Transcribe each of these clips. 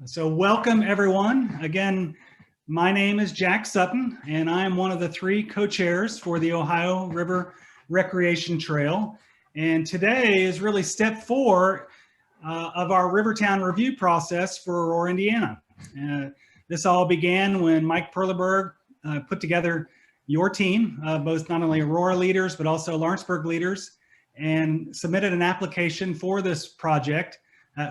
So welcome everyone. Again, my name is Jack Sutton and I am one of the three co-chairs for the Ohio River Recreation Trail. And today is really step 4 of our Rivertown review process for Aurora, Indiana. This all began when Mike Perleberg put together your team, both not only Aurora leaders, but also Lawrenceburg leaders, and submitted an application for this project.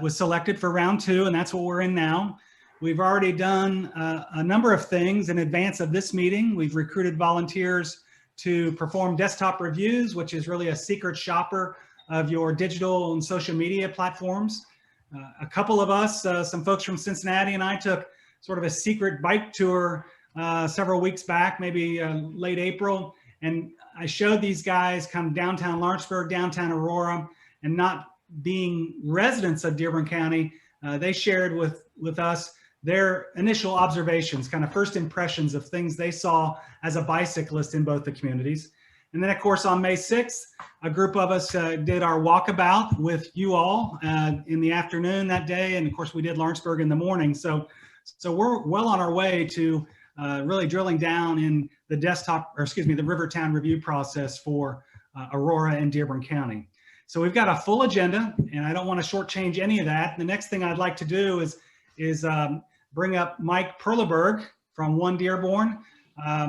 Was selected for round 2, and that's what we're in now. We've already done a number of things in advance of this meeting. We've recruited volunteers to perform desktop reviews, which is really a secret shopper of your digital and social media platforms. A couple of us, some folks from Cincinnati and I, took sort of a secret bike tour several weeks back, maybe late April, and I showed these guys kind of downtown Lawrenceburg, downtown Aurora, and not being residents of Dearborn County, they shared with us their initial observations, kind of first impressions of things they saw as a bicyclist in both the communities. And then of course on May 6th, a group of us did our walkabout with you all in the afternoon that day. And of course we did Lawrenceburg in the morning. So we're well on our way to really drilling down in the the Rivertown review process for Aurora and Dearborn County. So we've got a full agenda, and I don't want to shortchange any of that. The next thing I'd like to do is bring up Mike Perleberg from One Dearborn.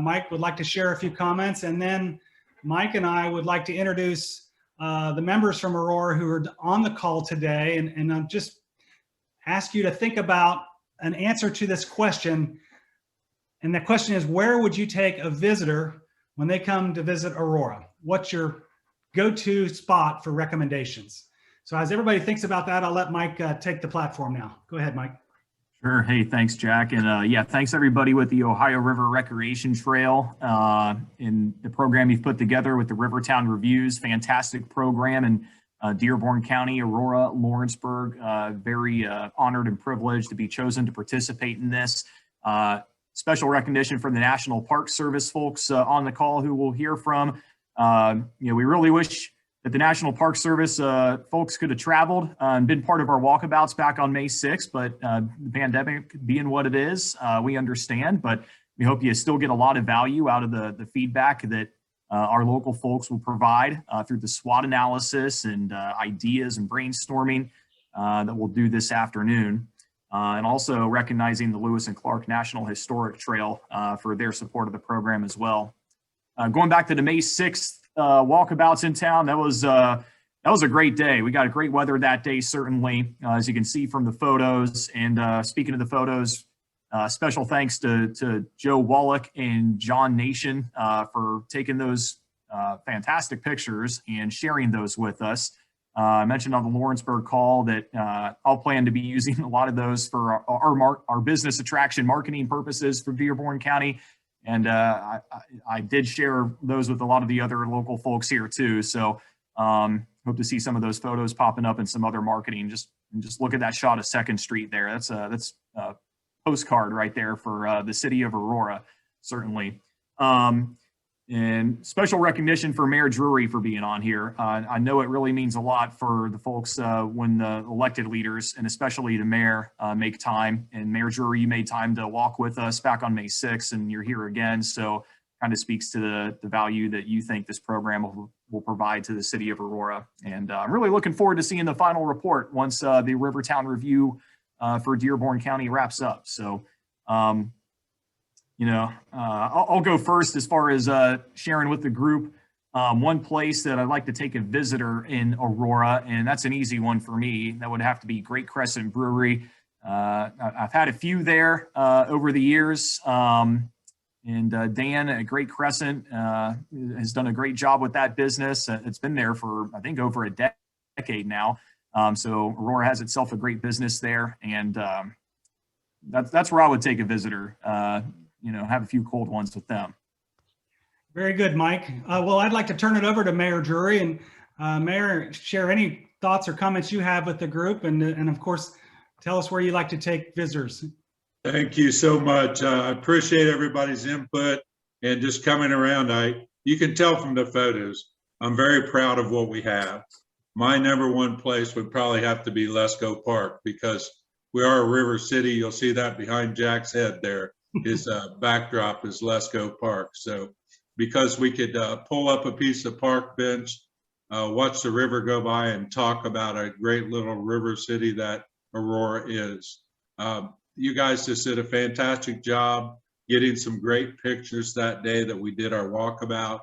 Mike would like to share a few comments, and then Mike and I would like to introduce the members from Aurora who are on the call today, and I'll just ask you to think about an answer to this question. And the question is, where would you take a visitor when they come to visit Aurora? What's your go-to spot for recommendations? So as everybody thinks about that, I'll let Mike take the platform now. Go ahead, Mike. Sure. Hey, thanks, Jack. And yeah, thanks everybody with the Ohio River Recreation Trail in the program you've put together with the Rivertown Reviews. Fantastic program in Dearborn County, Aurora, Lawrenceburg. Very honored and privileged to be chosen to participate in this. Special recognition from the National Park Service folks on the call who we'll hear from. We really wish that the National Park Service folks could have traveled and been part of our walkabouts back on May 6th, but the pandemic being what it is, we understand, but we hope you still get a lot of value out of the feedback that our local folks will provide through the SWOT analysis and ideas and brainstorming that we'll do this afternoon. And also recognizing the Lewis and Clark National Historic Trail for their support of the program as well. Going back to the May 6th walkabouts in town, that was a great day. We got great weather that day, certainly, as you can see from the photos. And speaking of the photos, special thanks to Joe Wallach and John Nation for taking those fantastic pictures and sharing those with us. I mentioned on the Lawrenceburg call that I'll plan to be using a lot of those for our business attraction marketing purposes for Dearborn County. And I did share those with a lot of the other local folks here too. So hope to see some of those photos popping up in some other marketing. Just look at that shot of 2nd Street there. That's a postcard right there for the city of Aurora, certainly. And special recognition for Mayor Drury for being on here. I know it really means a lot for the folks when the elected leaders, and especially the mayor, make time. And Mayor Drury, you made time to walk with us back on May 6th, and you're here again. So kind of speaks to the value that you think this program will provide to the city of Aurora. And I'm really looking forward to seeing the final report once the Rivertown review for Dearborn County wraps up. So I'll go first as far as sharing with the group one place that I'd like to take a visitor in Aurora, and that's an easy one for me. That would have to be Great Crescent Brewery. I've had a few there over the years, and Dan at Great Crescent has done a great job with that business. It's been there for, I think, over a decade now. So Aurora has itself a great business there, and that's where I would take a visitor. Have a few cold ones with them. Very good, Mike. Well, I'd like to turn it over to Mayor Drury, and Mayor, share any thoughts or comments you have with the group, and of course, tell us where you like to take visitors. Thank you so much. I appreciate everybody's input and just coming around. You can tell from the photos, I'm very proud of what we have. My #1 place would probably have to be Lesko Park, because we are a river city. You'll see that behind Jack's head there. His backdrop is Lesko Park. So because we could pull up a piece of park bench, watch the river go by, and talk about a great little river city that Aurora is. You guys just did a fantastic job getting some great pictures that day that we did our walkabout.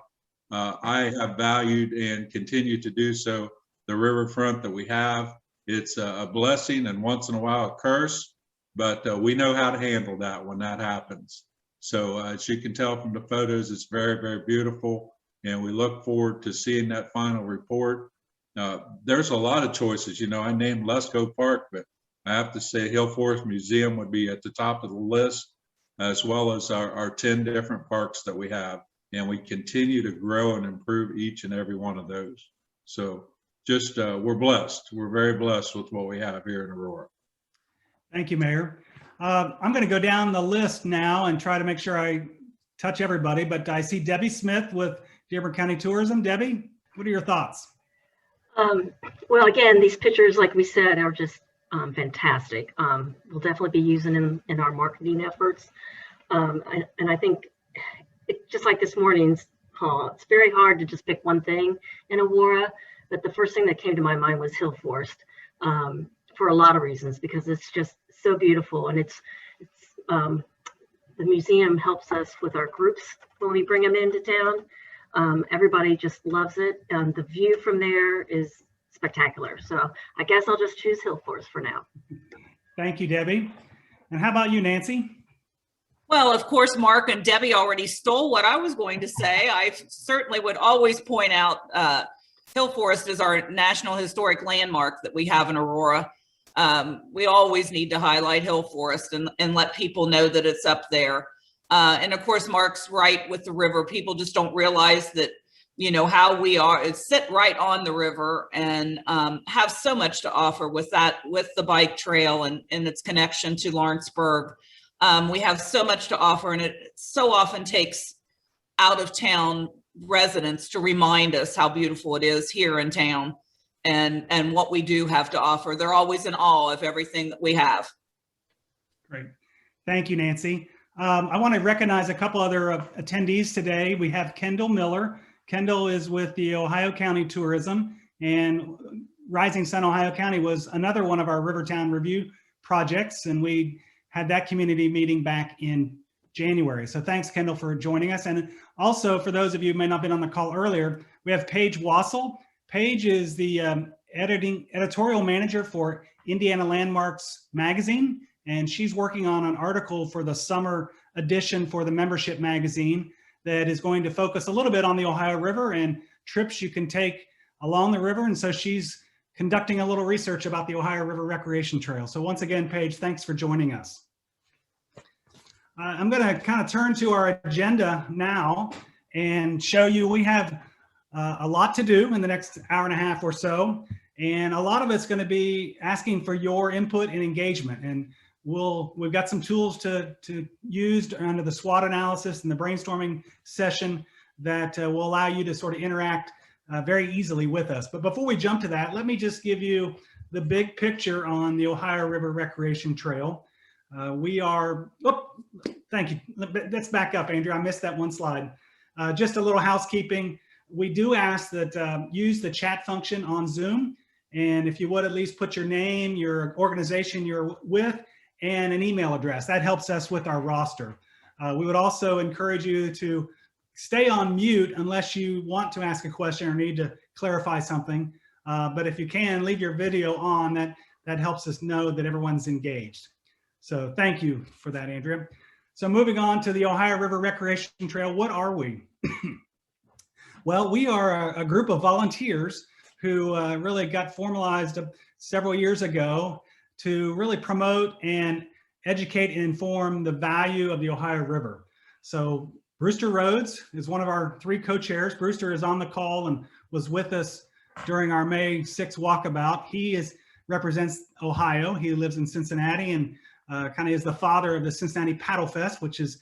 I have valued and continue to do so the riverfront that we have. It's a blessing and once in a while a curse, but we know how to handle that when that happens. So as you can tell from the photos, it's very, very beautiful, and we look forward to seeing that final report. There's a lot of choices. You know, I named Lesko Park, but I have to say Hill Forest Museum would be at the top of the list, as well as our 10 different parks that we have. And we continue to grow and improve each and every one of those. So just, we're blessed. We're very blessed with what we have here in Aurora. Thank you, Mayor. I'm going to go down the list now and try to make sure I touch everybody, but I see Debbie Smith with Dearborn County Tourism. Debbie, what are your thoughts? Well, again, these pictures, like we said, are just fantastic. We'll definitely be using them in our marketing efforts. And I think just like this morning's call, it's very hard to just pick one thing in Aurora, but the first thing that came to my mind was Hill Forest, for a lot of reasons, because it's just so beautiful, and it's the museum helps us with our groups when we bring them into town. Everybody just loves it, and the view from there is spectacular. So I guess I'll just choose Hill Forest for now. Thank you, Debbie. And how about you, Nancy? Well, of course, Mark and Debbie already stole what I was going to say. I certainly would always point out Hill Forest is our National Historic Landmark that we have in Aurora. We always need to highlight Hill Forest and let people know that it's up there. And of course, Mark's right with the river. People just don't realize that, you know, how we are, it's sit right on the river and have so much to offer with that, with the bike trail and its connection to Lawrenceburg. We have so much to offer, and it so often takes out of town residents to remind us how beautiful it is here in town and what we do have to offer. They're always in awe of everything that we have. Great. Thank you, Nancy. I want to recognize a couple other attendees today. We have Kendall Miller. Kendall is with the Ohio County Tourism, and Rising Sun Ohio County was another one of our Rivertown Review projects, and we had that community meeting back in January. So thanks, Kendall, for joining us. And also, for those of you who may not have been on the call earlier, we have Paige Wassel. Paige is the editorial manager for Indiana Landmarks magazine, and she's working on an article for the summer edition for the membership magazine that is going to focus a little bit on the Ohio River and trips you can take along the river. And so she's conducting a little research about the Ohio River Recreation Trail. So once again, Paige, thanks for joining us. I'm going to kind of turn to our agenda now and show you we have a lot to do in the next hour and a half or so. And a lot of it's going to be asking for your input and engagement. And we've got some tools to use under the SWOT analysis and the brainstorming session that will allow you to sort of interact very easily with us. But before we jump to that, let me just give you the big picture on the Ohio River Recreation Trail. Thank you. Let's back up, Andrew. I missed that one slide. Just a little housekeeping. We do ask that use the chat function on Zoom. And if you would, at least put your name, your organization you're with, and an email address. That helps us with our roster. We would also encourage you to stay on mute unless you want to ask a question or need to clarify something. But if you can, leave your video on. That helps us know that everyone's engaged. So thank you for that, Andrea. So moving on to the Ohio River Recreation Trail, what are we? Well, we are a group of volunteers who really got formalized several years ago to really promote and educate and inform the value of the Ohio River. So Brewster Rhodes is one of our 3 co-chairs. Brewster is on the call and was with us during our May 6th walkabout. He represents Ohio. He lives in Cincinnati and kind of is the father of the Cincinnati Paddle Fest, which is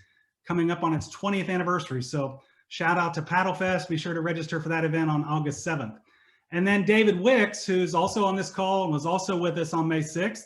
coming up on its 20th anniversary. So shout out to Paddle Fest. Be sure to register for that event on August 7th. And then David Wicks, who's also on this call and was also with us on May 6th.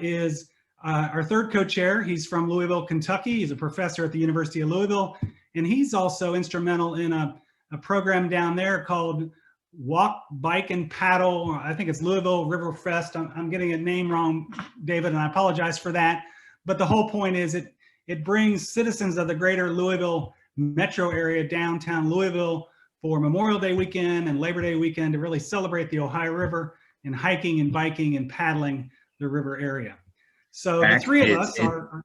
is our third co-chair. He's from Louisville, Kentucky. He's a professor at the University of Louisville, and he's also instrumental in a program down there called Walk, Bike, and Paddle. I think it's Louisville River Fest. I'm getting a name wrong, David, and I apologize for that. But the whole point is it brings citizens of the greater Louisville metro area, downtown Louisville, for Memorial Day weekend and Labor Day weekend to really celebrate the Ohio River and hiking and biking and paddling the river area. So the three of us are,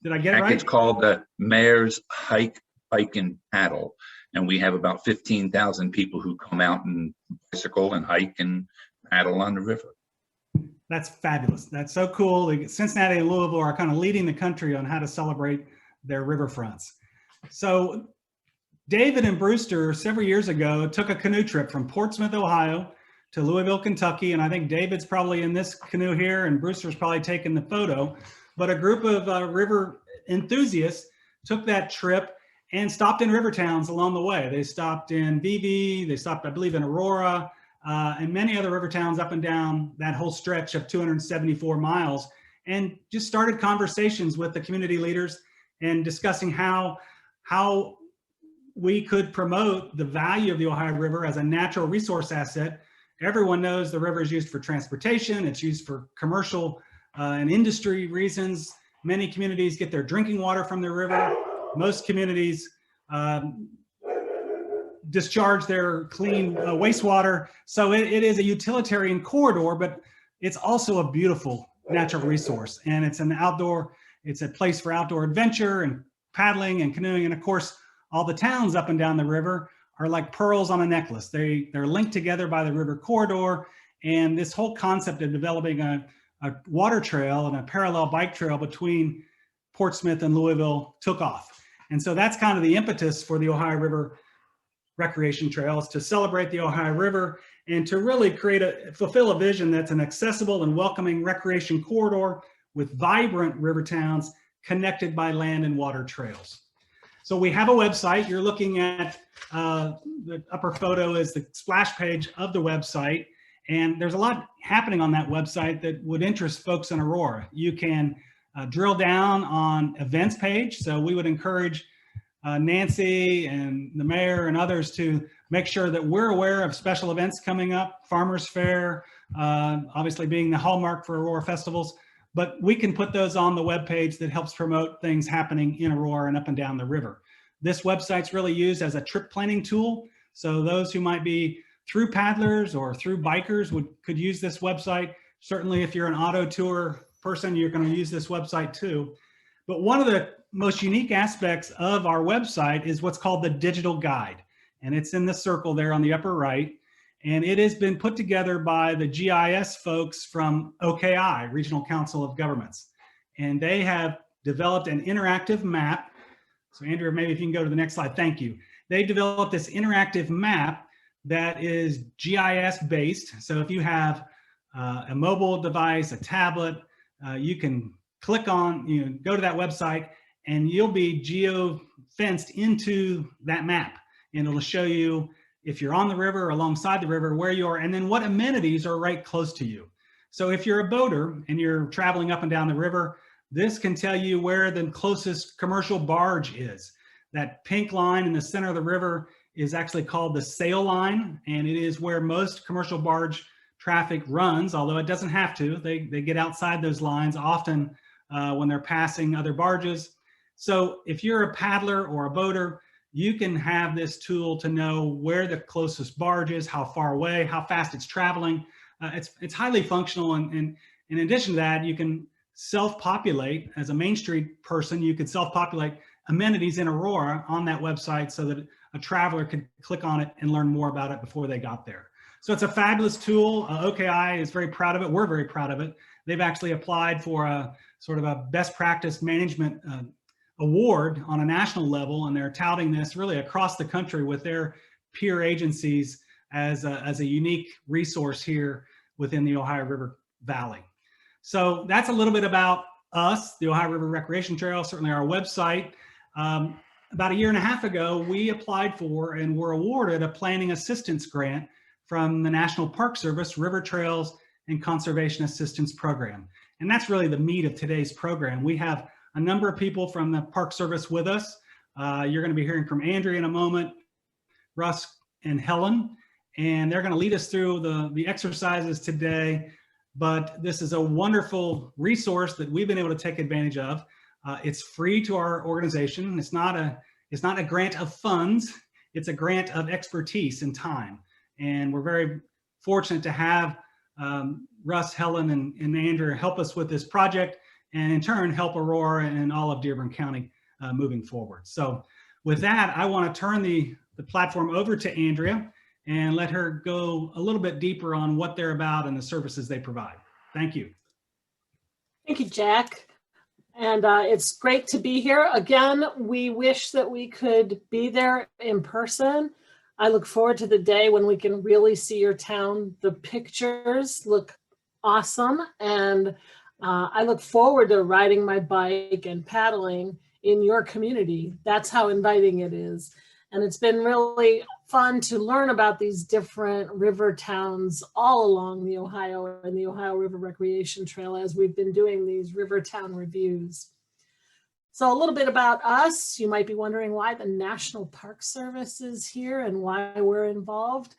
did I get it right? It's called the Mayor's Hike, Bike, and Paddle. And we have about 15,000 people who come out and bicycle and hike and paddle on the river. That's fabulous. That's so cool. Cincinnati and Louisville are kind of leading the country on how to celebrate their riverfronts. So David and Brewster several years ago took a canoe trip from Portsmouth, Ohio to Louisville, Kentucky. And I think David's probably in this canoe here and Brewster's probably taking the photo. But a group of river enthusiasts took that trip and stopped in river towns along the way. They stopped in Vevey, they stopped, I believe, in Aurora, and many other river towns up and down that whole stretch of 274 miles, and just started conversations with the community leaders and discussing how we could promote the value of the Ohio River as a natural resource asset. Everyone knows the river is used for transportation, it's used for commercial and industry reasons. Many communities get their drinking water from the river. Most communities discharge their clean wastewater. So it is a utilitarian corridor, but it's also a beautiful natural resource. And it's it's a place for outdoor adventure and paddling and canoeing. And of course, all the towns up and down the river are like pearls on a necklace. They're linked together by the river corridor. And this whole concept of developing a water trail and a parallel bike trail between Portsmouth and Louisville took off. And so that's kind of the impetus for the Ohio River Recreation Trails, to celebrate the Ohio River and to really fulfill a vision that's an accessible and welcoming recreation corridor with vibrant river towns connected by land and water trails. So we have a website. You're looking at the upper photo is the splash page of the website. And there's a lot happening on that website that would interest folks in Aurora. You can drill down on events page. So we would encourage Nancy and the mayor and others to make sure that we're aware of special events coming up, Farmers Fair, obviously being the hallmark for Aurora festivals, but we can put those on the webpage that helps promote things happening in Aurora and up and down the river. This website's really used as a trip planning tool. So those who might be through paddlers or through bikers could use this website. Certainly if you're an auto tour person, you're going to use this website too. But one of the most unique aspects of our website is what's called the digital guide. And it's in the circle there on the upper right. And it has been put together by the GIS folks from OKI, Regional Council of Governments. And they have developed an interactive map. So Andrew, maybe if you can go to the next slide, thank you. They developed this interactive map that is GIS based. So if you have a mobile device, a tablet, you can click on, go to that website and you'll be geo-fenced into that map. And it'll show you if you're on the river or alongside the river, where you are, and then what amenities are right close to you. So if you're a boater and you're traveling up and down the river, this can tell you where the closest commercial barge is. That pink line in the center of the river is actually called the sail line, and it is where most commercial barge traffic runs, although it doesn't have to. They get outside those lines often when they're passing other barges. So if you're a paddler or a boater, you can have this tool to know where the closest barge is, how far away, how fast it's traveling. It's highly functional, and in addition to that, you can self-populate. As a Main Street person, you could self-populate amenities in Aurora on that website so that a traveler could click on it and learn more about it before they got there. So it's a fabulous tool. OKI is very proud of it. We're very proud of it. They've actually applied for a sort of a best practice management award on a national level, and they're touting this really across the country with their peer agencies as a unique resource here within the Ohio River Valley. So that's a little bit about us, the Ohio River Recreation Trail, certainly our website. About a year and a half ago, we applied for and were awarded a planning assistance grant from the National Park Service River Trails and Conservation Assistance Program. And that's really the meat of today's program. We have a number of people from the Park Service with us. You're going to be hearing from Andrea in a moment, Russ and Helen, and they're going to lead us through the exercises today. But this is a wonderful resource that we've been able to take advantage of. It's free to our organization. It's not a grant of funds. It's a grant of expertise and time. And we're very fortunate to have Russ, Helen, and Andrew help us with this project, and in turn help Aurora and all of Dearborn County moving forward. So with that, I want to turn the platform over to Andrea and let her go a little bit deeper on what they're about and the services they provide. Thank you. Thank you, Jack. And it's great to be here. Again, we wish that we could be there in person. I look forward to the day when we can really see your town. The pictures look awesome. And I look forward to riding my bike and paddling in your community. That's how inviting it is. And it's been really fun to learn about these different river towns all along the Ohio and the Ohio River Recreation Trail as we've been doing these river town reviews. So a little bit about us. You might be wondering why the National Park Service is here and why we're involved.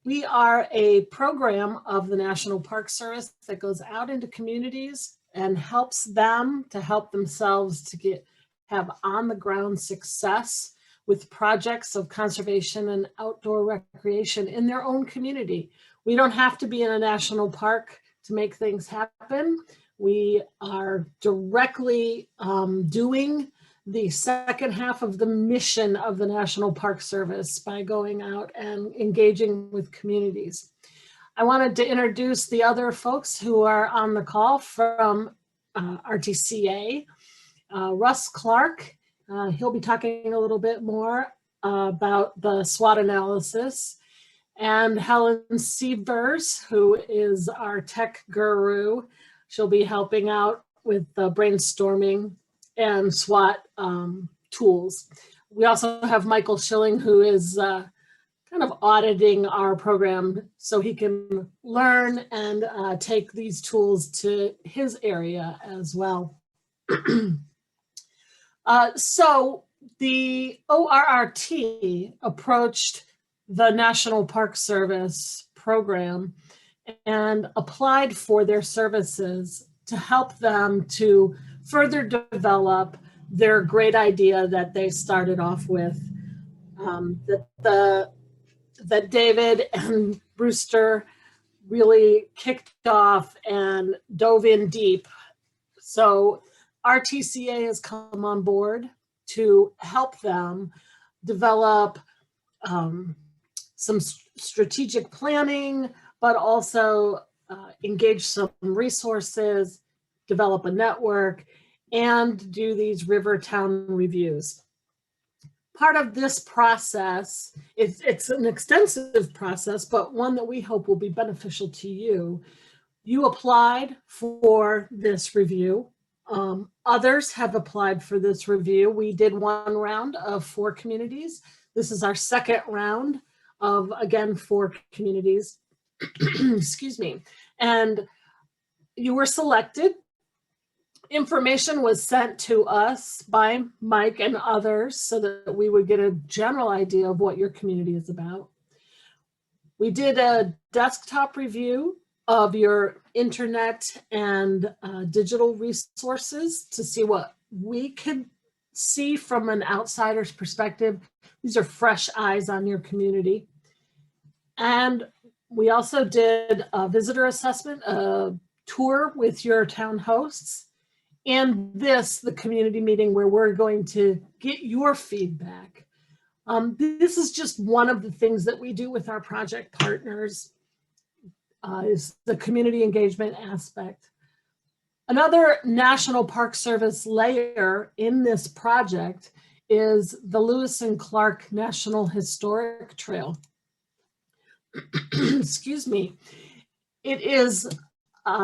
We are a program of the National Park Service that goes out into communities and helps them to help themselves to have on the ground success with projects of conservation and outdoor recreation in their own community. We don't have to be in a national park to make things happen. We are directly doing the second half of the mission of the National Park Service by going out and engaging with communities. I wanted to introduce the other folks who are on the call from RTCA. Russ Clark, he'll be talking a little bit more about the SWOT analysis. And Helen Sievers, who is our tech guru, she'll be helping out with the brainstorming and SWOT tools. We also have Michael Schilling, who is kind of auditing our program so he can learn and take these tools to his area as well. So the ORRT approached the National Park Service program and applied for their services to help them to further develop their great idea that they started off with, that David and Brewster really kicked off and dove in deep. So RTCA has come on board to help them develop some strategic planning, but also engage some resources, develop a network, and do these river town reviews. Part of this process, it's an extensive process, but one that we hope will be beneficial to you. You applied for this review. Others have applied for this review. We did one round of 4 communities. This is our second round of, again, 4 communities. Excuse me. And you were selected. Information was sent to us by Mike and others so that we would get a general idea of what your community is about. We did a desktop review of your internet and digital resources to see what we could see from an outsider's perspective. These are fresh eyes on your community. And we also did a visitor assessment, a tour with your town hosts, and the community meeting where we're going to get your feedback. This is just one of the things that we do with our project partners, is the community engagement aspect. Another National Park Service layer in this project is the Lewis and Clark National Historic Trail. Excuse me. It is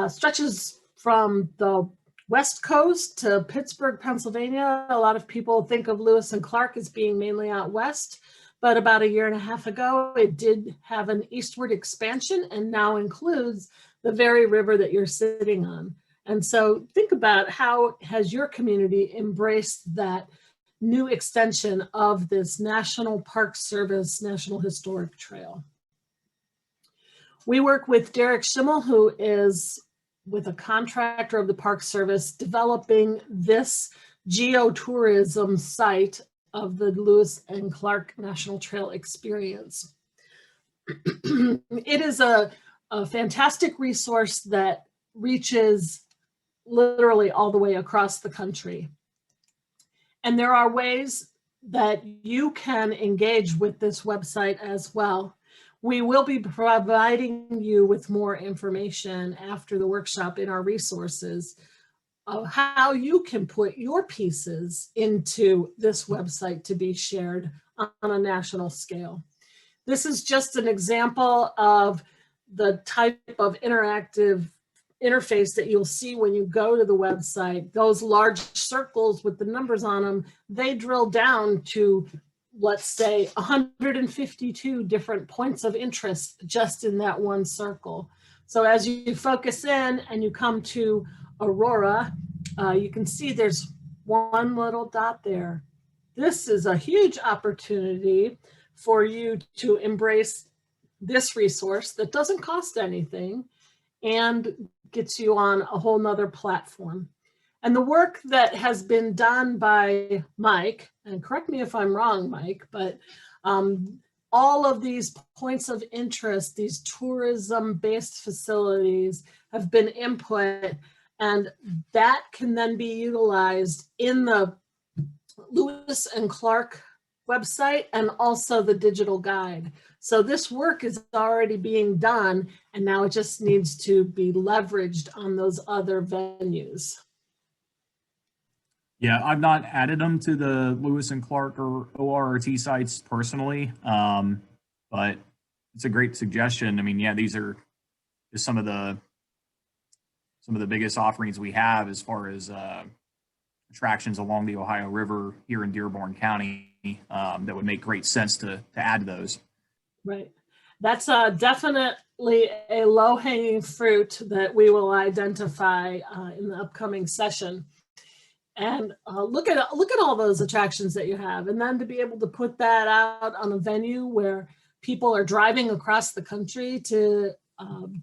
stretches from the West Coast to Pittsburgh, Pennsylvania. A lot of people think of Lewis and Clark as being mainly out west, but about 1.5 years ago, it did have an eastward expansion and now includes the very river that you're sitting on. And so think about how has your community embraced that new extension of this National Park Service National Historic Trail. We work with Derek Schimmel, who is with a contractor of the Park Service developing this geotourism site of the Lewis and Clark National Trail experience. It is a fantastic resource that reaches literally all the way across the country. And there are ways that you can engage with this website as well. We will be providing you with more information after the workshop in our resources of how you can put your pieces into this website to be shared on a national scale. This is just an example of the type of interactive interface that you'll see when you go to the website. Those large circles with the numbers on them, they drill down to, let's say, 152 different points of interest just in that one circle. So as you focus in and you come to Aurora, you can see there's one little dot there. This is a huge opportunity for you to embrace this resource that doesn't cost anything and gets you on a whole nother platform. And the work that has been done by Mike, and correct me if I'm wrong, Mike, but all of these points of interest, these tourism-based facilities have been input, and that can then be utilized in the Lewis and Clark website and also the digital guide. So this work is already being done, and now it just needs to be leveraged on those other venues. Yeah, I've not added them to the Lewis and Clark or ORRT sites personally, but it's a great suggestion. I mean, yeah, these are just some of the biggest offerings we have as far as attractions along the Ohio River here in Dearborn County that would make great sense to add to those. Right. That's definitely a low-hanging fruit that we will identify in the upcoming session. And look at all those attractions that you have, and then to be able to put that out on a venue where people are driving across the country to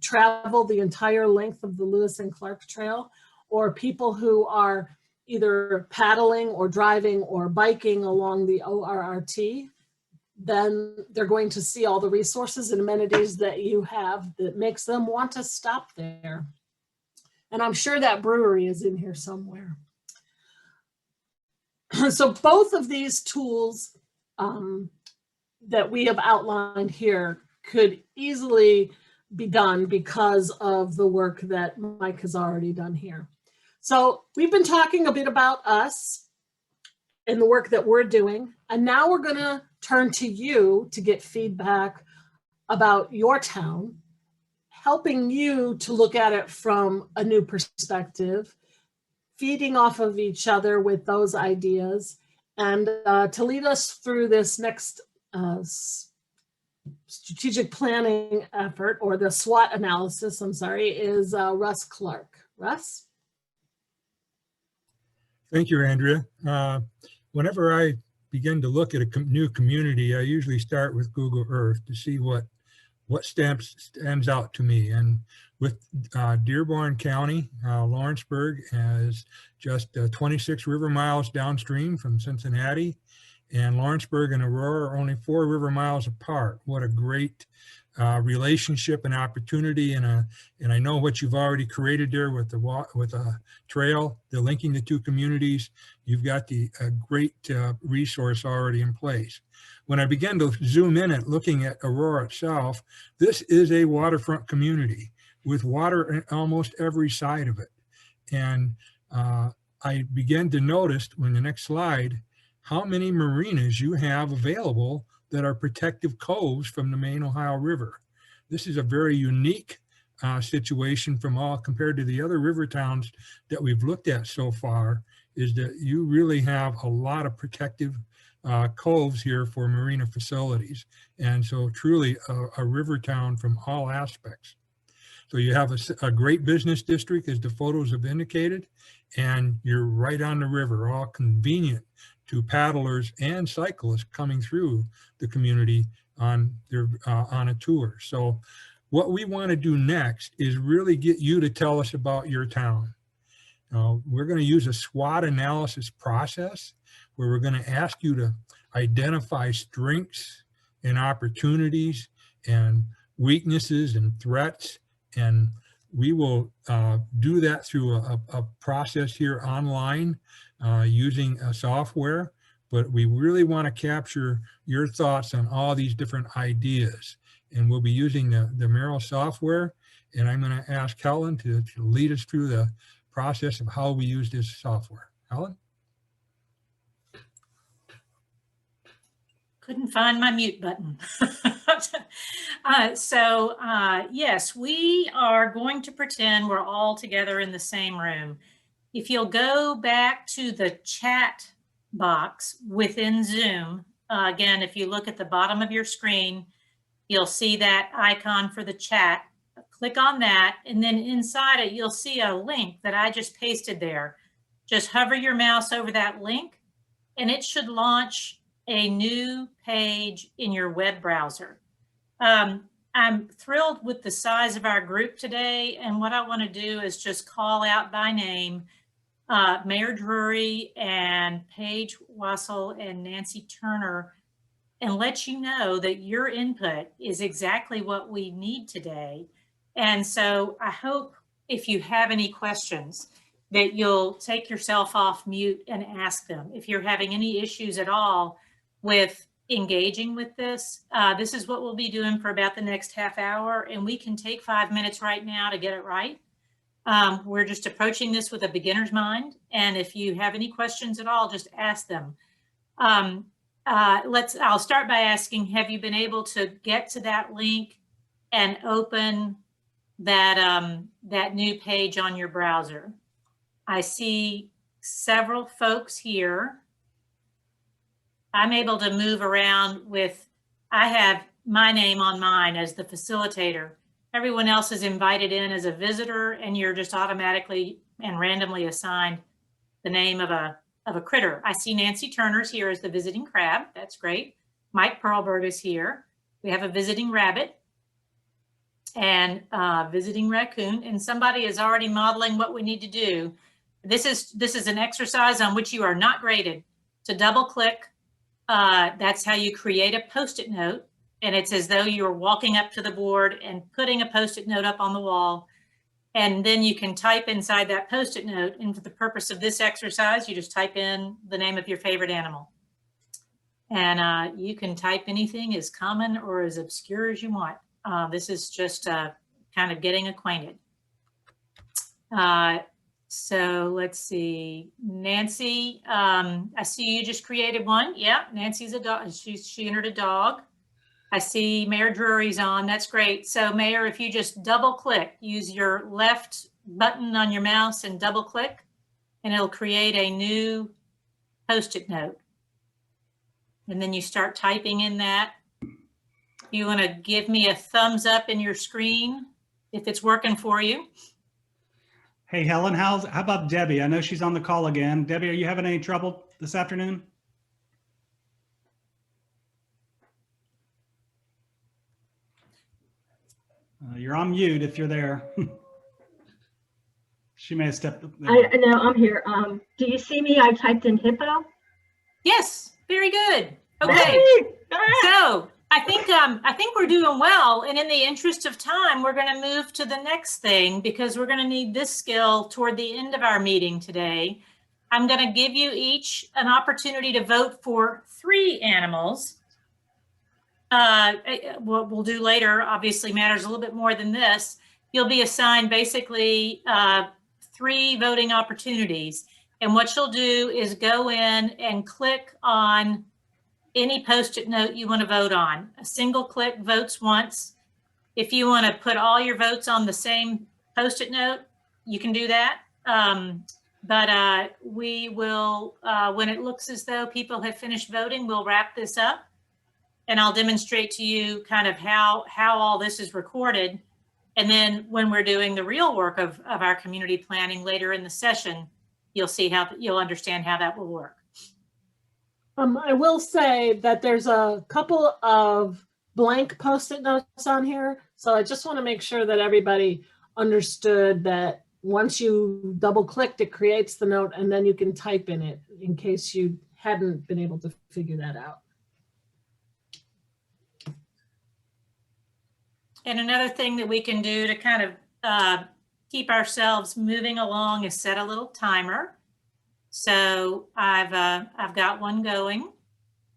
travel the entire length of the Lewis and Clark Trail, or people who are either paddling or driving or biking along the ORRT, then they're going to see all the resources and amenities that you have that makes them want to stop there. And I'm sure that brewery is in here somewhere. So both of these tools that we have outlined here could easily be done because of the work that Mike has already done here. So we've been talking a bit about us and the work that we're doing, and now we're going to turn to you to get feedback about your town, helping you to look at it from a new perspective, feeding off of each other with those ideas, and to lead us through this next strategic planning effort, or the SWOT analysis, I'm sorry, is Russ Clark. Russ? Thank you, Andrea. Whenever I begin to look at a new community, I usually start with Google Earth to see what stands out to me. And with Dearborn County, Lawrenceburg is just 26 river miles downstream from Cincinnati, and Lawrenceburg and Aurora are only 4 river miles apart. What a great relationship and opportunity, and I know what you've already created there with a trail, the linking the two communities. You've got a great resource already in place. When I began to zoom in at looking at Aurora itself, this is a waterfront community with water on almost every side of it. And I began to notice, in the next slide, how many marinas you have available that are protective coves from the main Ohio River. This is a very unique situation compared to the other river towns that we've looked at so far, is that you really have a lot of protective coves here for marina facilities. And so truly a river town from all aspects. So you have a great business district, as the photos have indicated, and you're right on the river, all convenient to paddlers and cyclists coming through the community on a tour. So what we want to do next is really get you to tell us about your town. We're going to use a SWOT analysis process where we're going to ask you to identify strengths and opportunities and weaknesses and threats. And we will do that through a process here online using a software. But we really want to capture your thoughts on all these different ideas. And we'll be using the Merrill software. And I'm going to ask Helen to lead us through the process of how we use this software. Helen? Couldn't find my mute button. Yes, we are going to pretend we're all together in the same room. If you'll go back to the chat box within Zoom, again, if you look at the bottom of your screen, you'll see that icon for the chat. Click on that, and then inside it, you'll see a link that I just pasted there. Just hover your mouse over that link, and it should launch a new page in your web browser. I'm thrilled with the size of our group today, and what I want to do is just call out by name Mayor Drury and Paige Wassel and Nancy Turner, and let you know that your input is exactly what we need today. And so I hope if you have any questions that you'll take yourself off mute and ask them. If you're having any issues at all with engaging with this, this is what we'll be doing for about the next half hour, and we can take 5 minutes right now to get it right. We're just approaching this with a beginner's mind, and if you have any questions at all, just ask them. I'll start by asking, have you been able to get to that link and open that new page on your browser? I see several folks here. I'm able to move around I have my name on mine as the facilitator. Everyone else is invited in as a visitor, and you're just automatically and randomly assigned the name of a critter. I see Nancy Turner's here as the visiting crab. That's great. Mike Perlberg is here. We have a visiting rabbit and visiting raccoon, and somebody is already modeling what we need to do. This is an exercise on which you are not graded. To double click, that's how you create a Post-it note, and it's as though you're walking up to the board and putting a Post-it note up on the wall, and then you can type inside that Post-it note. And for the purpose of this exercise, you just type in the name of your favorite animal, and you can type anything as common or as obscure as you want. This is just kind of getting acquainted. So let's see, Nancy, I see you just created one. Yeah, Nancy's a dog. She entered a dog. I see Mayor Drury's on. That's great. So Mayor, if you just double click, use your left button on your mouse and double click, and it'll create a new Post-it note. And then you start typing in that. You want to give me a thumbs up in your screen if it's working for you. Hey, Helen, how about Debbie? I know she's on the call again. Debbie, are you having any trouble this afternoon? You're on mute if you're there. She may have stepped up there. I know, I'm here. Do you see me? I typed in hippo. Yes, very good. Okay, so I think we're doing well, and in the interest of time, we're going to move to the next thing because we're going to need this skill toward the end of our meeting today. I'm going to give you each an opportunity to vote for 3 animals. What we'll do later obviously matters a little bit more than this. You'll be assigned basically 3 voting opportunities, and what you'll do is go in and click on any Post-it note you want to vote on. A single click votes once. If you want to put all your votes on the same Post-it note, you can do that. We will, when it looks as though people have finished voting, we'll wrap this up, and I'll demonstrate to you kind of how all this is recorded. And then when we're doing the real work of our community planning later in the session, you'll understand how that will work. I will say that there's a couple of blank Post-it notes on here. So I just want to make sure that everybody understood that once you double clicked, it creates the note and then you can type in it in case you hadn't been able to figure that out. And another thing that we can do to kind of keep ourselves moving along is set a little timer. So I've got one going.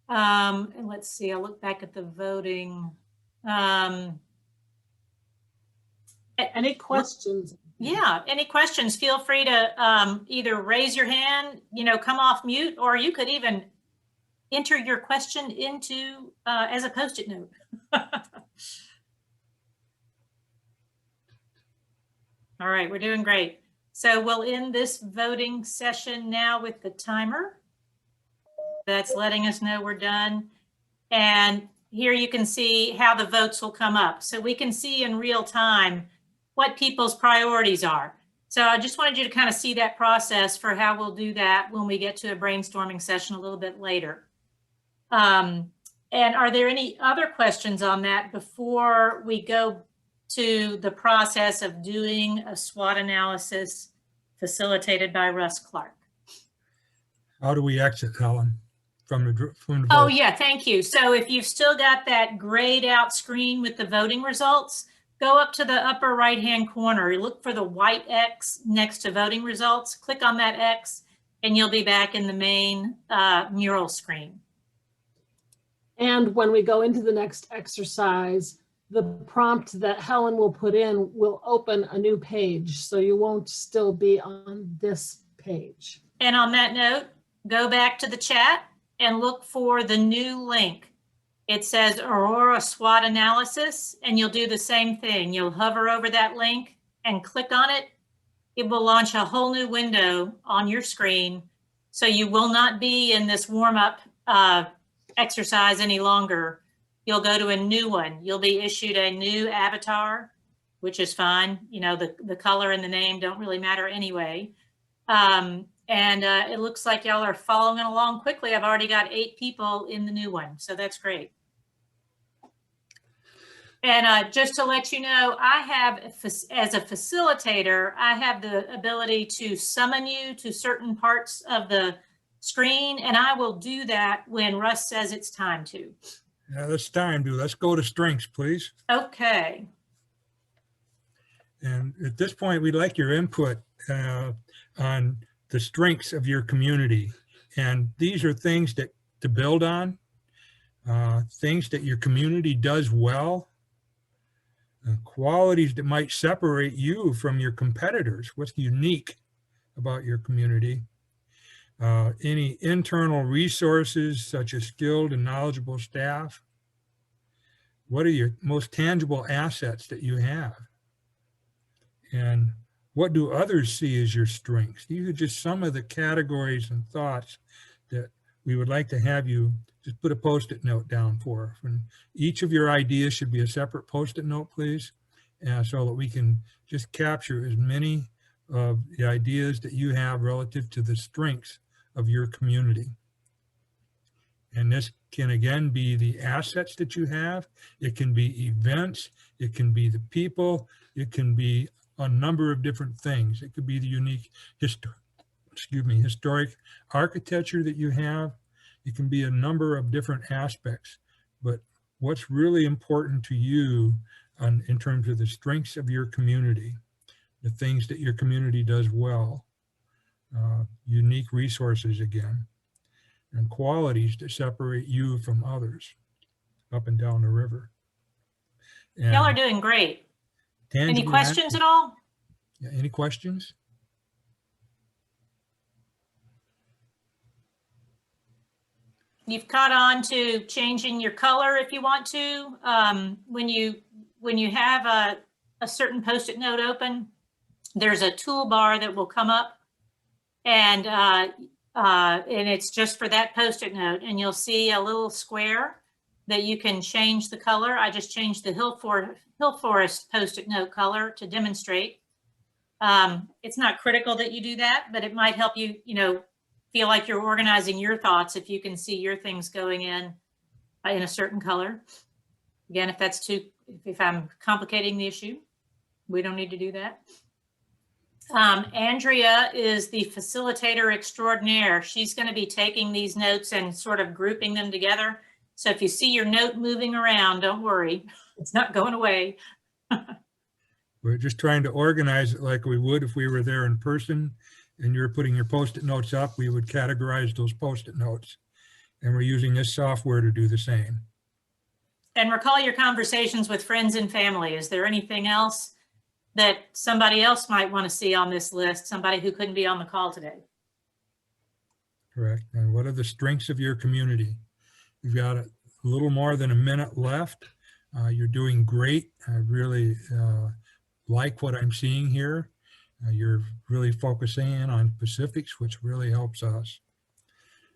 And let's see, I'll look back at the voting. Any questions? Yeah, any questions, feel free to either raise your hand, come off mute, or you could even enter your question into as a Post-it note. All right, we're doing great. So we'll end this voting session now with the timer. That's letting us know we're done. And here you can see how the votes will come up. So we can see in real time what people's priorities are. So I just wanted you to kind of see that process for how we'll do that when we get to a brainstorming session a little bit later. And are there any other questions on that before we go to the process of doing a SWOT analysis facilitated by Russ Clark? How do we exit, Helen, from the vote? Oh yeah, thank you. So if you've still got that grayed out screen with the voting results, go up to the upper right-hand corner. Look for the white X next to voting results. Click on that X and you'll be back in the main mural screen. And when we go into the next exercise, the prompt that Helen will put in will open a new page. So you won't still be on this page. And on that note, go back to the chat and look for the new link. It says Aurora SWOT analysis, and you'll do the same thing. You'll hover over that link and click on it. It will launch a whole new window on your screen. So you will not be in this warm-up exercise any longer. You'll go to a new one. You'll be issued a new avatar, which is fine. The color and the name don't really matter anyway. And it looks like y'all are following along quickly. I've already got 8 people in the new one, so that's great. And just to let you know, I have, as a facilitator, I have the ability to summon you to certain parts of the screen, and I will do that when Russ says it's time to. Yeah, it's time to. Let's go to strengths, please. Okay. And at this point, we'd like your input on the strengths of your community. And these are things to build on, things that your community does well, qualities that might separate you from your competitors. What's unique about your community? Any internal resources such as skilled and knowledgeable staff? What are your most tangible assets that you have? And what do others see as your strengths? These are just some of the categories and thoughts that we would like to have you just put a Post-it note down for. And each of your ideas should be a separate Post-it note, please, so that we can just capture as many of the ideas that you have relative to the strengths of your community. And this can again be the assets that you have. It can be events. It can be the people. It can be a number of different things. It could be the unique historic architecture that you have. It can be a number of different aspects. But what's really important to you in terms of the strengths of your community, the things that your community does well, unique resources again, and qualities that separate you from others up and down the river. Y'all are doing great. Any questions at all? Yeah, any questions? You've caught on to changing your color if you want to. When you have a certain Post-it note open, there's a toolbar that will come up, and it's just for that Post-it note, and you'll see a little square that you can change the color. I just changed the Hill Forest Post-it note color to demonstrate. It's not critical that you do that, but it might help you, feel like you're organizing your thoughts if you can see your things going in a certain color. Again, if I'm complicating the issue, we don't need to do that. Andrea is the facilitator extraordinaire. She's going to be taking these notes and sort of grouping them together. So if you see your note moving around, don't worry, it's not going away. We're just trying to organize it like we would if we were there in person and you're putting your Post-it notes up, we would categorize those Post-it notes. And we're using this software to do the same. And recall your conversations with friends and family. Is there anything else that somebody else might want to see on this list, somebody who couldn't be on the call today? Correct. And what are the strengths of your community? You've got a little more than a minute left. You're doing great. I really like what I'm seeing here. You're really focusing in on specifics, which really helps us.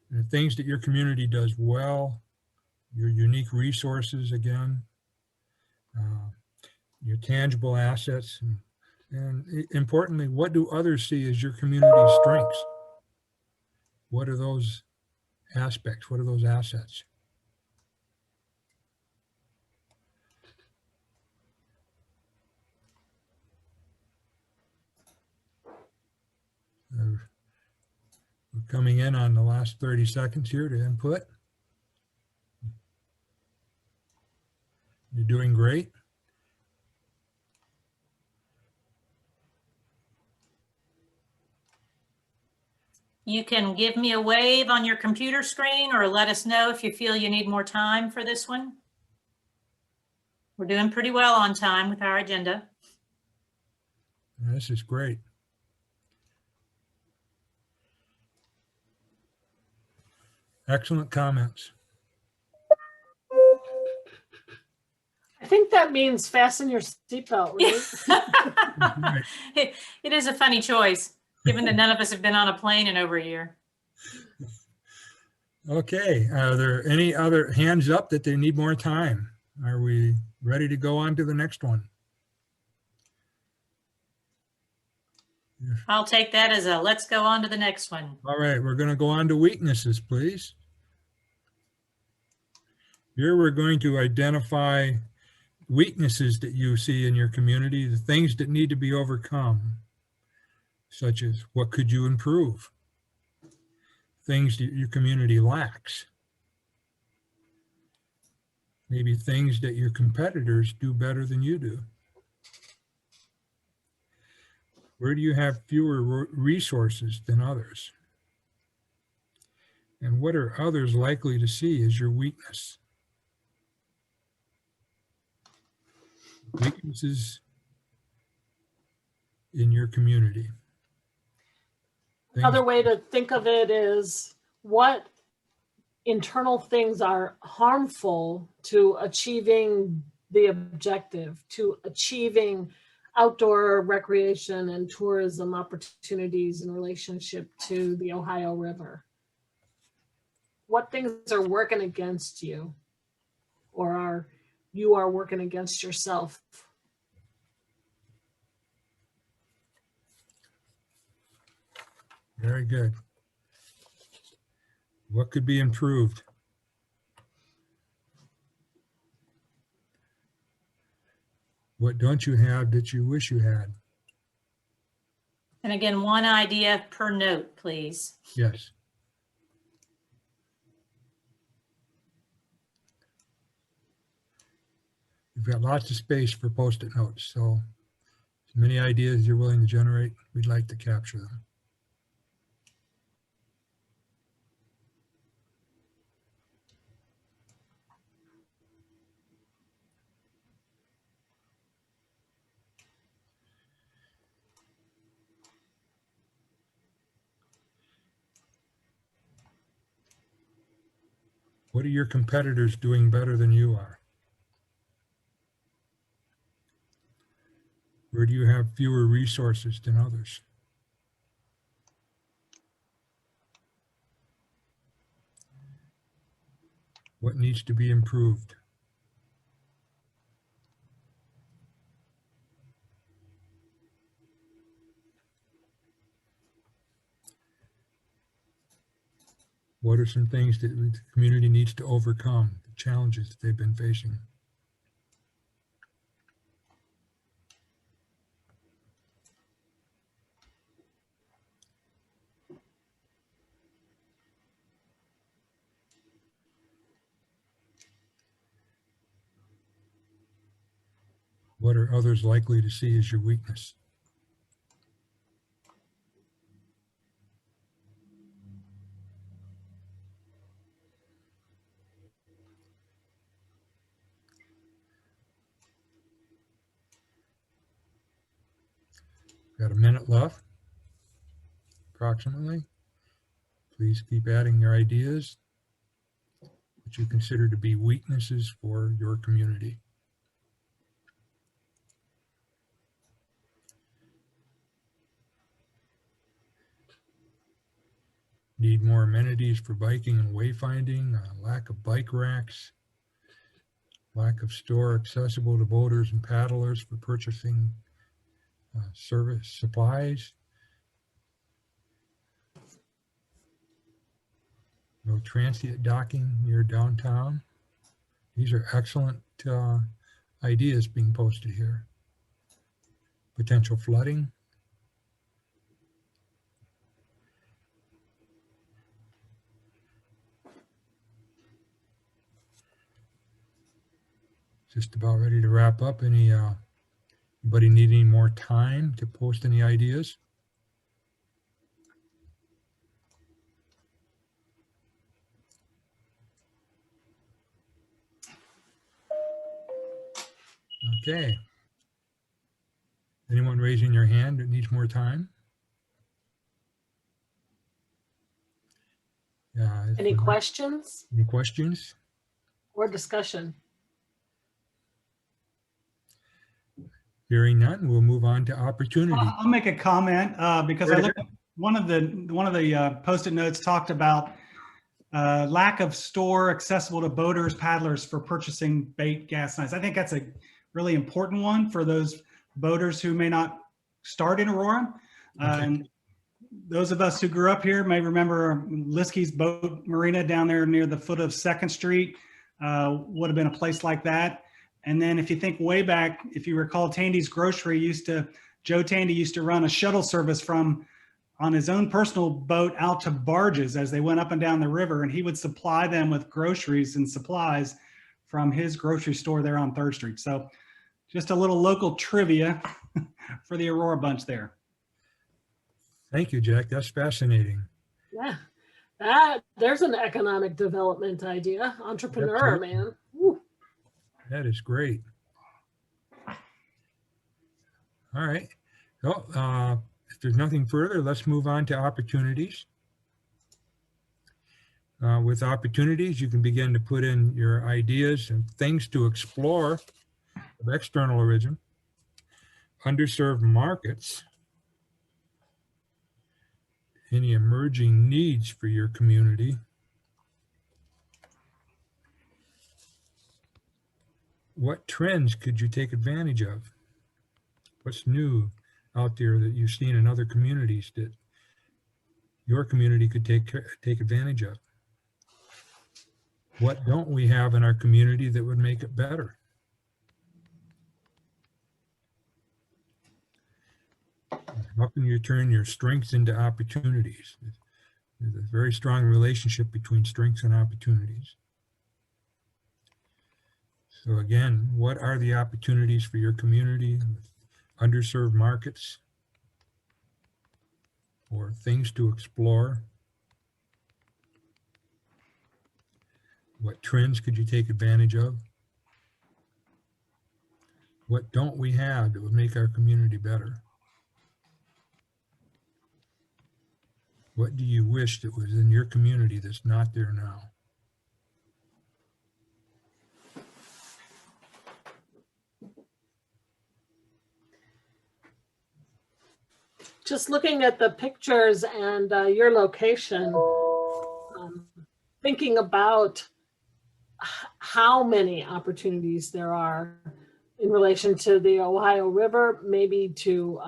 And the things that your community does well, your unique resources again, your tangible assets, and importantly, what do others see as your community's strengths? What are those aspects? What are those assets? We're coming in on the last 30 seconds here to input. You're doing great. You can give me a wave on your computer screen or let us know if you feel you need more time for this one. We're doing pretty well on time with our agenda. This is great. Excellent comments. I think that means fasten your seatbelt, right? It is a funny choice, given that none of us have been on a plane in over a year. Okay, are there any other hands up that they need more time? Are we ready to go on to the next one? I'll take that as a let's go on to the next one. All right, we're going to go on to weaknesses, please. Here we're going to identify weaknesses that you see in your community, the things that need to be overcome, such as what could you improve? Things that your community lacks. Maybe things that your competitors do better than you do. Where do you have fewer resources than others? And what are others likely to see as your weakness? Weaknesses in your community. Another way to think of it is what internal things are harmful to achieving the objective, to achieving outdoor recreation and tourism opportunities in relationship to the Ohio River. What things are working against you, or you are working against yourself? Very good. What could be improved? What don't you have that you wish you had? And again, one idea per note, please. Yes. You've got lots of space for Post-it notes, so as many ideas as you're willing to generate, we'd like to capture them. What are your competitors doing better than you are? Where do you have fewer resources than others? What needs to be improved? What are some things that the community needs to overcome, the challenges that they've been facing? What are others likely to see as your weakness? Got a minute left, approximately. Please keep adding your ideas, what you consider to be weaknesses for your community. Need more amenities for biking and wayfinding, lack of bike racks, lack of store accessible to boaters and paddlers for purchasing service supplies, no transient docking near downtown. These are excellent ideas being posted here. Potential flooding. Just about ready to wrap up. Anybody need any more time to post any ideas? Okay. Anyone raising their hand that needs more time? Yeah. Any questions Any questions? or discussion? Hearing none, we'll move on to opportunity. I'll make a comment because I looked at one of the post-it notes talked about lack of store accessible to boaters, paddlers for purchasing bait, gas knives. I think that's a really important one for those boaters who may not start in Aurora. Okay. And those of us who grew up here may remember Liskey's Boat Marina down there near the foot of 2nd Street would have been a place like that. And then if you think way back, if you recall, Tandy's Grocery Joe Tandy used to run a shuttle service on his own personal boat out to barges as they went up and down the river, and he would supply them with groceries and supplies from his grocery store there on 3rd Street. So just a little local trivia for the Aurora bunch there. Thank you, Jack. That's fascinating. Yeah, there's an economic development idea. Entrepreneur, Absolutely. man. Woo. That is great. All right. So if there's nothing further, let's move on to opportunities. With opportunities, you can begin to put in your ideas and things to explore of external origin, underserved markets, any emerging needs for your community, what trends could you take advantage of? What's new out there that you've seen in other communities that your community could take advantage of? What don't we have in our community that would make it better? How can you turn your strengths into opportunities? There's a very strong relationship between strengths and opportunities. So again, what are the opportunities for your community, underserved markets, or things to explore? What trends could you take advantage of? What don't we have that would make our community better? What do you wish that was in your community that's not there now? Just looking at the pictures and your location, thinking about how many opportunities there are in relation to the Ohio River, maybe to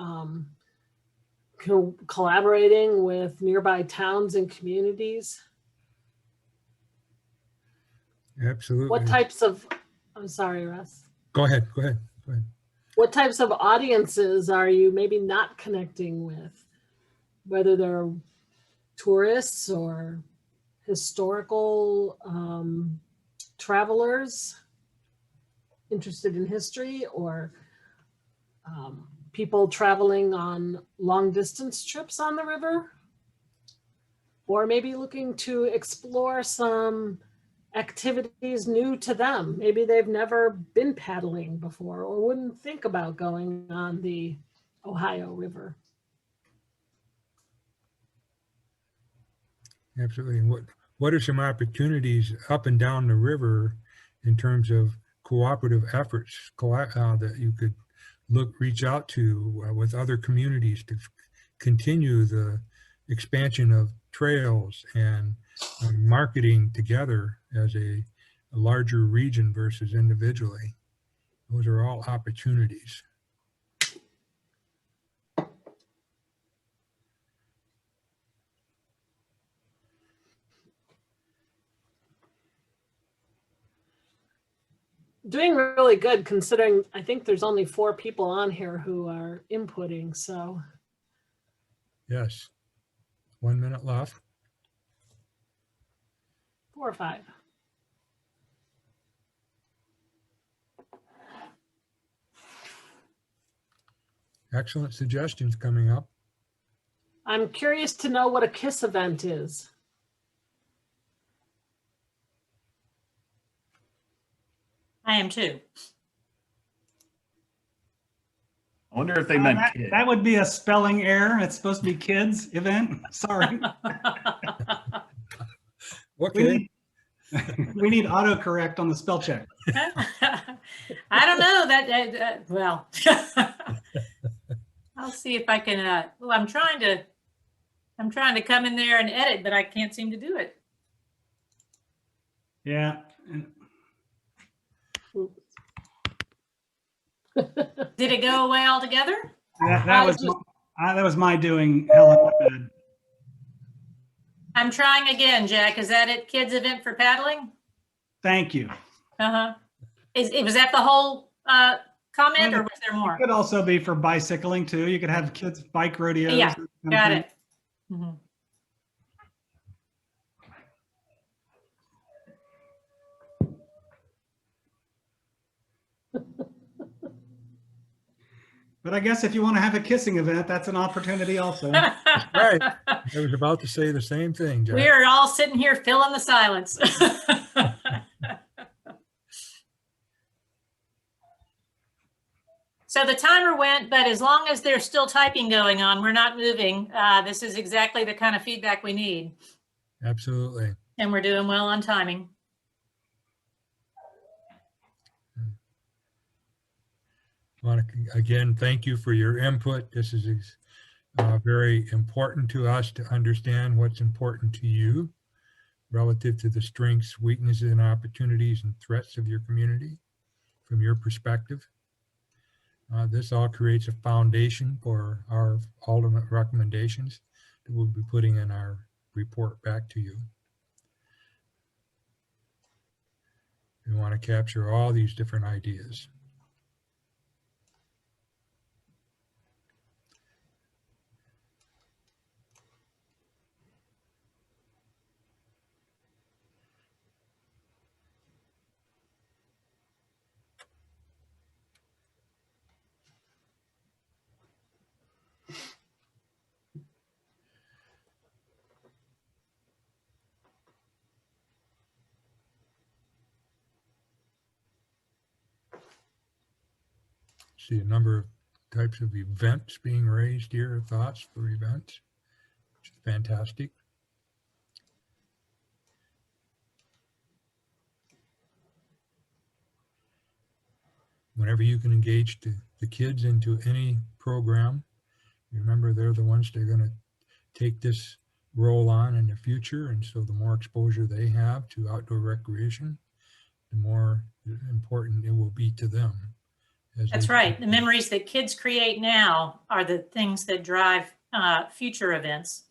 collaborating with nearby towns and communities. Absolutely. What types of, I'm sorry, Russ. Go ahead, go ahead, go ahead. What types of audiences are you maybe not connecting with? Whether they're tourists or historical travelers interested in history, or people traveling on long distance trips on the river, or maybe looking to explore some activities new to them. Maybe they've never been paddling before or wouldn't think about going on the Ohio River. Absolutely. What are some opportunities up and down the river in terms of cooperative efforts that you could reach out to with other communities to continue the expansion of trails and marketing together as a larger region versus individually? Those are all opportunities. Doing really good considering I think there's only 4 people on here who are inputting, so. Yes. 1 minute left. 4 or 5. Excellent suggestions coming up. I'm curious to know what a KISS event is. I am too. I wonder if they meant kid. That would be a spelling error. It's supposed to be kids event. Sorry. Okay. We need autocorrect on the spell check. I don't know that, well, I'll see if I can, well, I'm trying to come in there and edit, but I can't seem to do it. Yeah. Did it go away altogether? That was my doing, Helen. I'm trying again, Jack. Is that it? Kids event for paddling? Thank you. Uh-huh. Was that the whole comment, or was there more? It could also be for bicycling too. You could have kids bike rodeos. Yeah, got it. Mm-hmm. But I guess if you want to have a kissing event, that's an opportunity also. Right. I was about to say the same thing, Jack. We are all sitting here filling the silence. So the timer went, but as long as there's still typing going on, we're not moving. This is exactly the kind of feedback we need. Absolutely. And we're doing well on timing. I want to again thank you for your input. This is very important to us to understand what's important to you relative to the strengths, weaknesses, and opportunities and threats of your community from your perspective. This all creates a foundation for our ultimate recommendations that we'll be putting in our report back to you. We want to capture all these different ideas. See a number of types of events being raised here, thoughts for events, which is fantastic. Whenever you can engage the kids into any program, remember they're the ones that are going to take this role on in the future, and so the more exposure they have to outdoor recreation, the more important it will be to them. That's right. The memories that kids create now are the things that drive future events.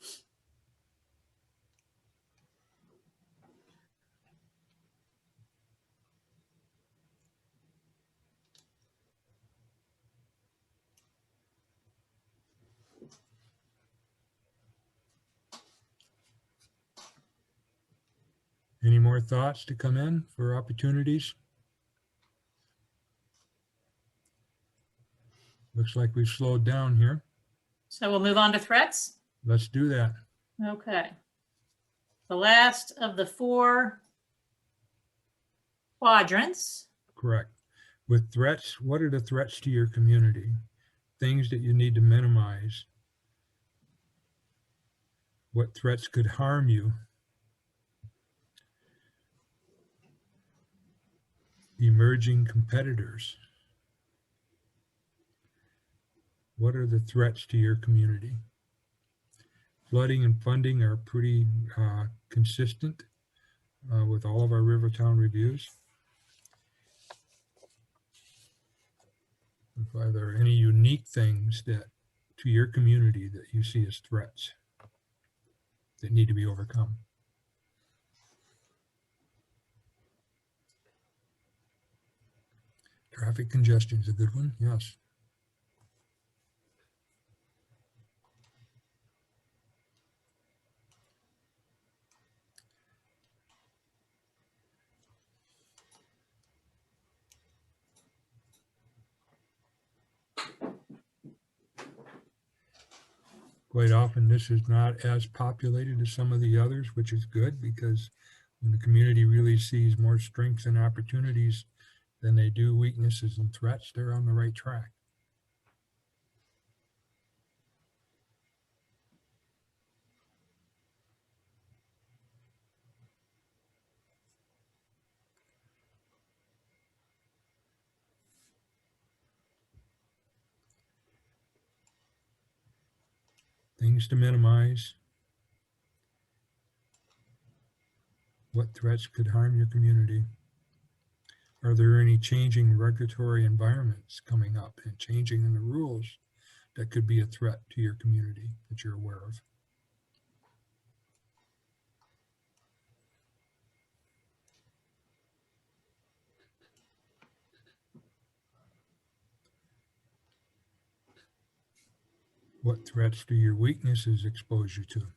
Any more thoughts to come in for opportunities? Looks like we've slowed down here. So we'll move on to threats. Let's do that. Okay. The last of the 4 quadrants. Correct. With threats, what are the threats to your community? Things that you need to minimize. What threats could harm you? Emerging competitors. What are the threats to your community? Flooding and funding are pretty consistent with all of our Rivertown reviews. Are there any unique things that to your community that you see as threats that need to be overcome? Traffic congestion is a good one, yes. Quite often, this is not as populated as some of the others, which is good because when the community really sees more strengths and opportunities than they do weaknesses and threats, they're on the right track. Things to minimize. What threats could harm your community? Are there any changing regulatory environments coming up and changing in the rules that could be a threat to your community that you're aware of? What threats do your weaknesses expose you to?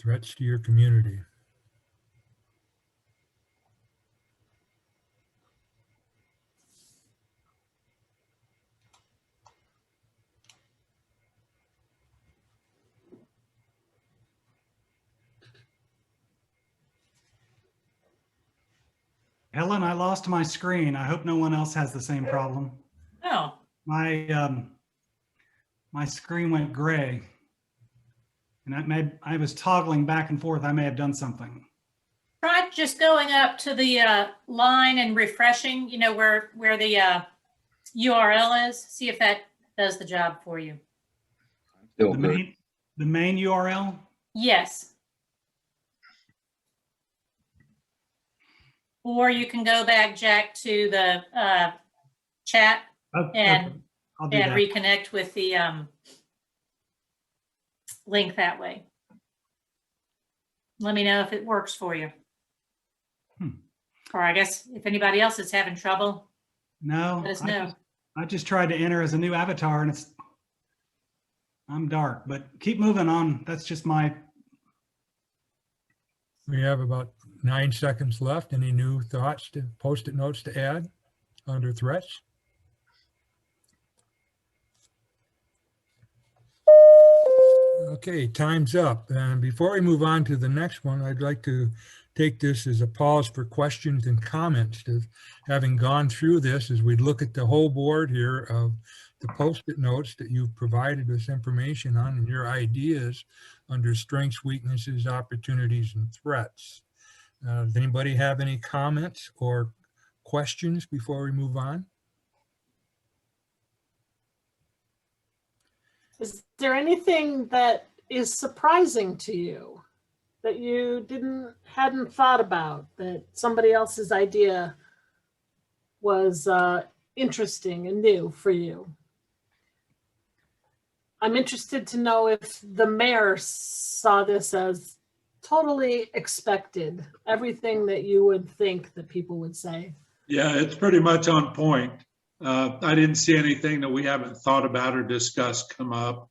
Threats to your community. Ellen, I lost my screen. I hope no one else has the same problem. Oh, My my screen went gray, and I was toggling back and forth. I may have done something. try just going up to the line and refreshing, you know, where the URL is. See if that does the job for you. Still The good. main URL. Yes. Or you can go back, Jack, to the chat Oh, and okay. I'll do that. reconnect with the link that way. Let me know if it works for you. Or I guess if anybody else is having trouble, No, let us know. I just tried to enter as a new avatar, and I'm dark. But keep moving on. That's just my. We have about 9 seconds left. Any new thoughts to post-it notes to add under threats? Okay, time's up. And before we move on to the next one, I'd like to take this as a pause for questions and comments. Having gone through this, as we look at the whole board here of the Post-it notes that you've provided us information on and your ideas under strengths, weaknesses, opportunities, and threats. Does anybody have any comments or questions before we move on? Is there anything that is surprising to you that you hadn't thought about, that somebody else's idea was interesting and new for you? I'm interested to know if the mayor saw this as totally expected, everything that you would think that people would say. Yeah, it's pretty much on point. I didn't see anything that we haven't thought about or discussed come up.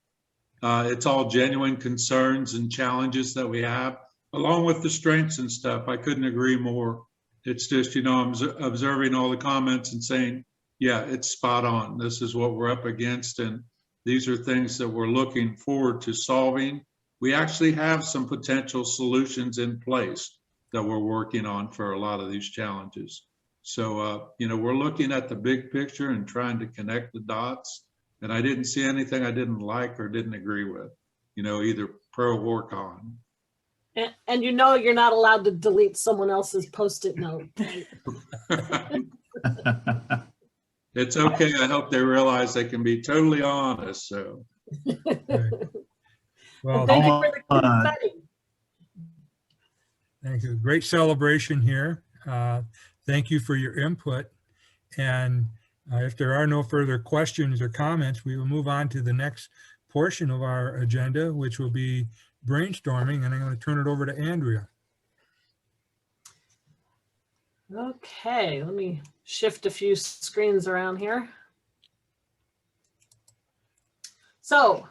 It's all genuine concerns and challenges that we have, along with the strengths and stuff. I couldn't agree more. It's just, you know, I'm observing all the comments and saying, yeah, it's spot on. This is what we're up against. And these are things that we're looking forward to solving. We actually have some potential solutions in place that we're working on for a lot of these challenges. So, you know, we're looking at the big picture and trying to connect the dots. And I didn't see anything I didn't like or didn't agree with, you know, either pro or con. And you know you're not allowed to delete someone else's Post-it note. It's okay. I hope they realize they can be totally honest. So, Well, thank you for the confetti. Thank you. Great celebration here. Thank you for your input. And if there are no further questions or comments, we will move on to the next portion of our agenda, which will be brainstorming. And I'm going to turn it over to Andrea. Okay, let me shift a few screens around here. So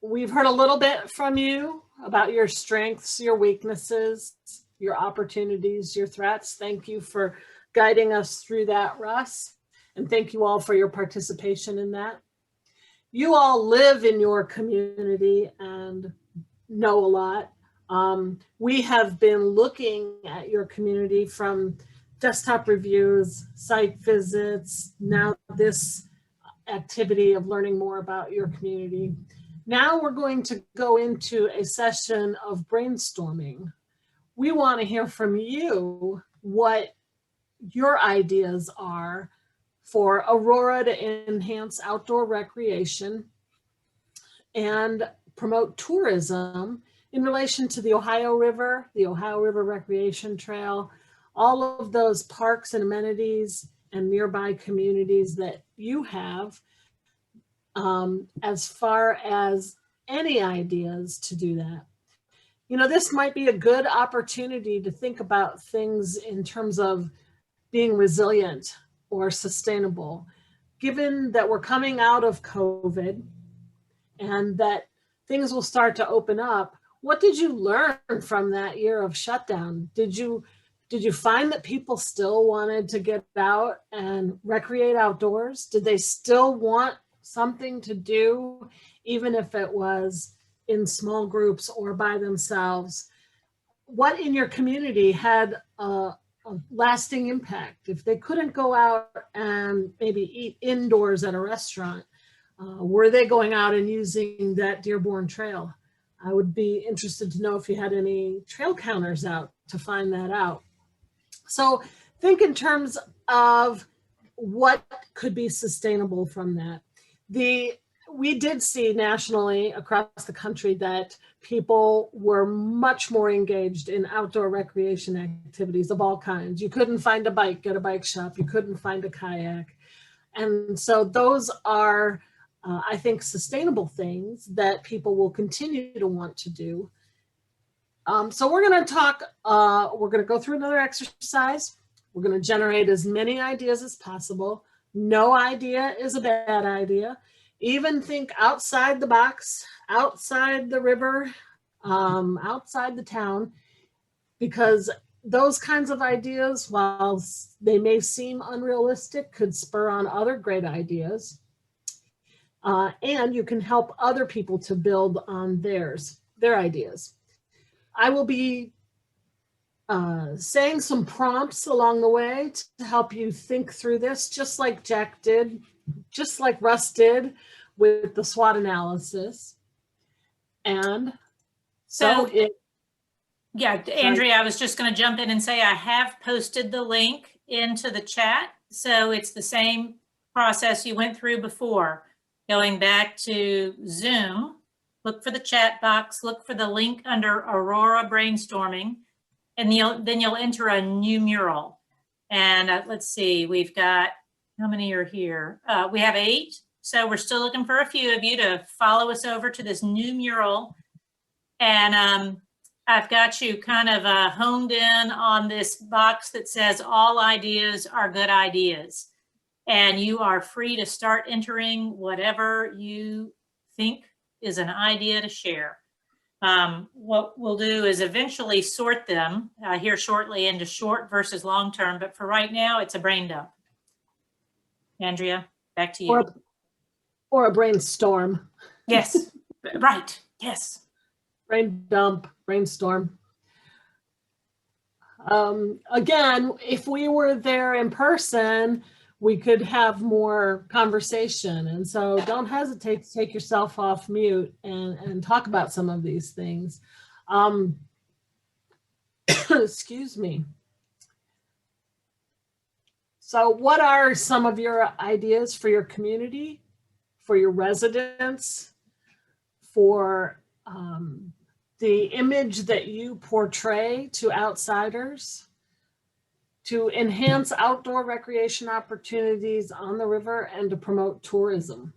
we've heard a little bit from you about your strengths, your weaknesses, your opportunities, your threats. Thank you for guiding us through that, Russ. And thank you all for your participation in that. You all live in your community and know a lot. We have been looking at your community from desktop reviews, site visits, now this activity of learning more about your community. Now we're going to go into a session of brainstorming. We want to hear from you what your ideas are for Aurora to enhance outdoor recreation and promote tourism in relation to the Ohio River Recreation Trail, all of those parks and amenities and nearby communities that you have, as far as any ideas to do that. You know, this might be a good opportunity to think about things in terms of being resilient or sustainable, given that we're coming out of COVID and that things will start to open up. What did you learn from that year of shutdown? Did you find that people still wanted to get out and recreate outdoors? Did they still want something to do, even if it was in small groups or by themselves? What in your community had a lasting impact? If they couldn't go out and maybe eat indoors at a restaurant, were they going out and using that Dearborn Trail? I would be interested to know if you had any trail counters out to find that out. So think in terms of what could be sustainable from that. We did see nationally across the country that people were much more engaged in outdoor recreation activities of all kinds. You couldn't find a bike at a bike shop. You couldn't find a kayak. And so those are, I think, sustainable things that people will continue to want to do. So we're going to talk, we're going to go through another exercise. We're going to generate as many ideas as possible. No idea is a bad idea. Even think outside the box, outside the river, outside the town, because those kinds of ideas, while they may seem unrealistic, could spur on other great ideas. And you can help other people to build on their ideas. I will be saying some prompts along the way to help you think through this, just like Jack did, just like Russ did with the SWOT analysis. And So, it, yeah, Andrea, I was just going to jump in and say I have posted the link into the chat. So it's the same process you went through before. Going back to Zoom, look for the chat box, look for the link under Aurora Brainstorming, and then you'll enter a new mural. And let's see, we've got, how many are here? We have 8. So we're still looking for a few of you to follow us over to this new mural. And I've got you kind of honed in on this box that says all ideas are good ideas. And you are free to start entering whatever you think is an idea to share. What we'll do is eventually sort them here shortly into short versus long term, but for right now, it's a brain dump. Andrea, back to you. Or a brainstorm. Yes, right, yes. Brain dump, brainstorm. Again, if we were there in person, we could have more conversation. And so don't hesitate to take yourself off mute and talk about some of these things. Excuse me. So what are some of your ideas for your community, for your residents, for the image that you portray to outsiders, to enhance outdoor recreation opportunities on the river and to promote tourism?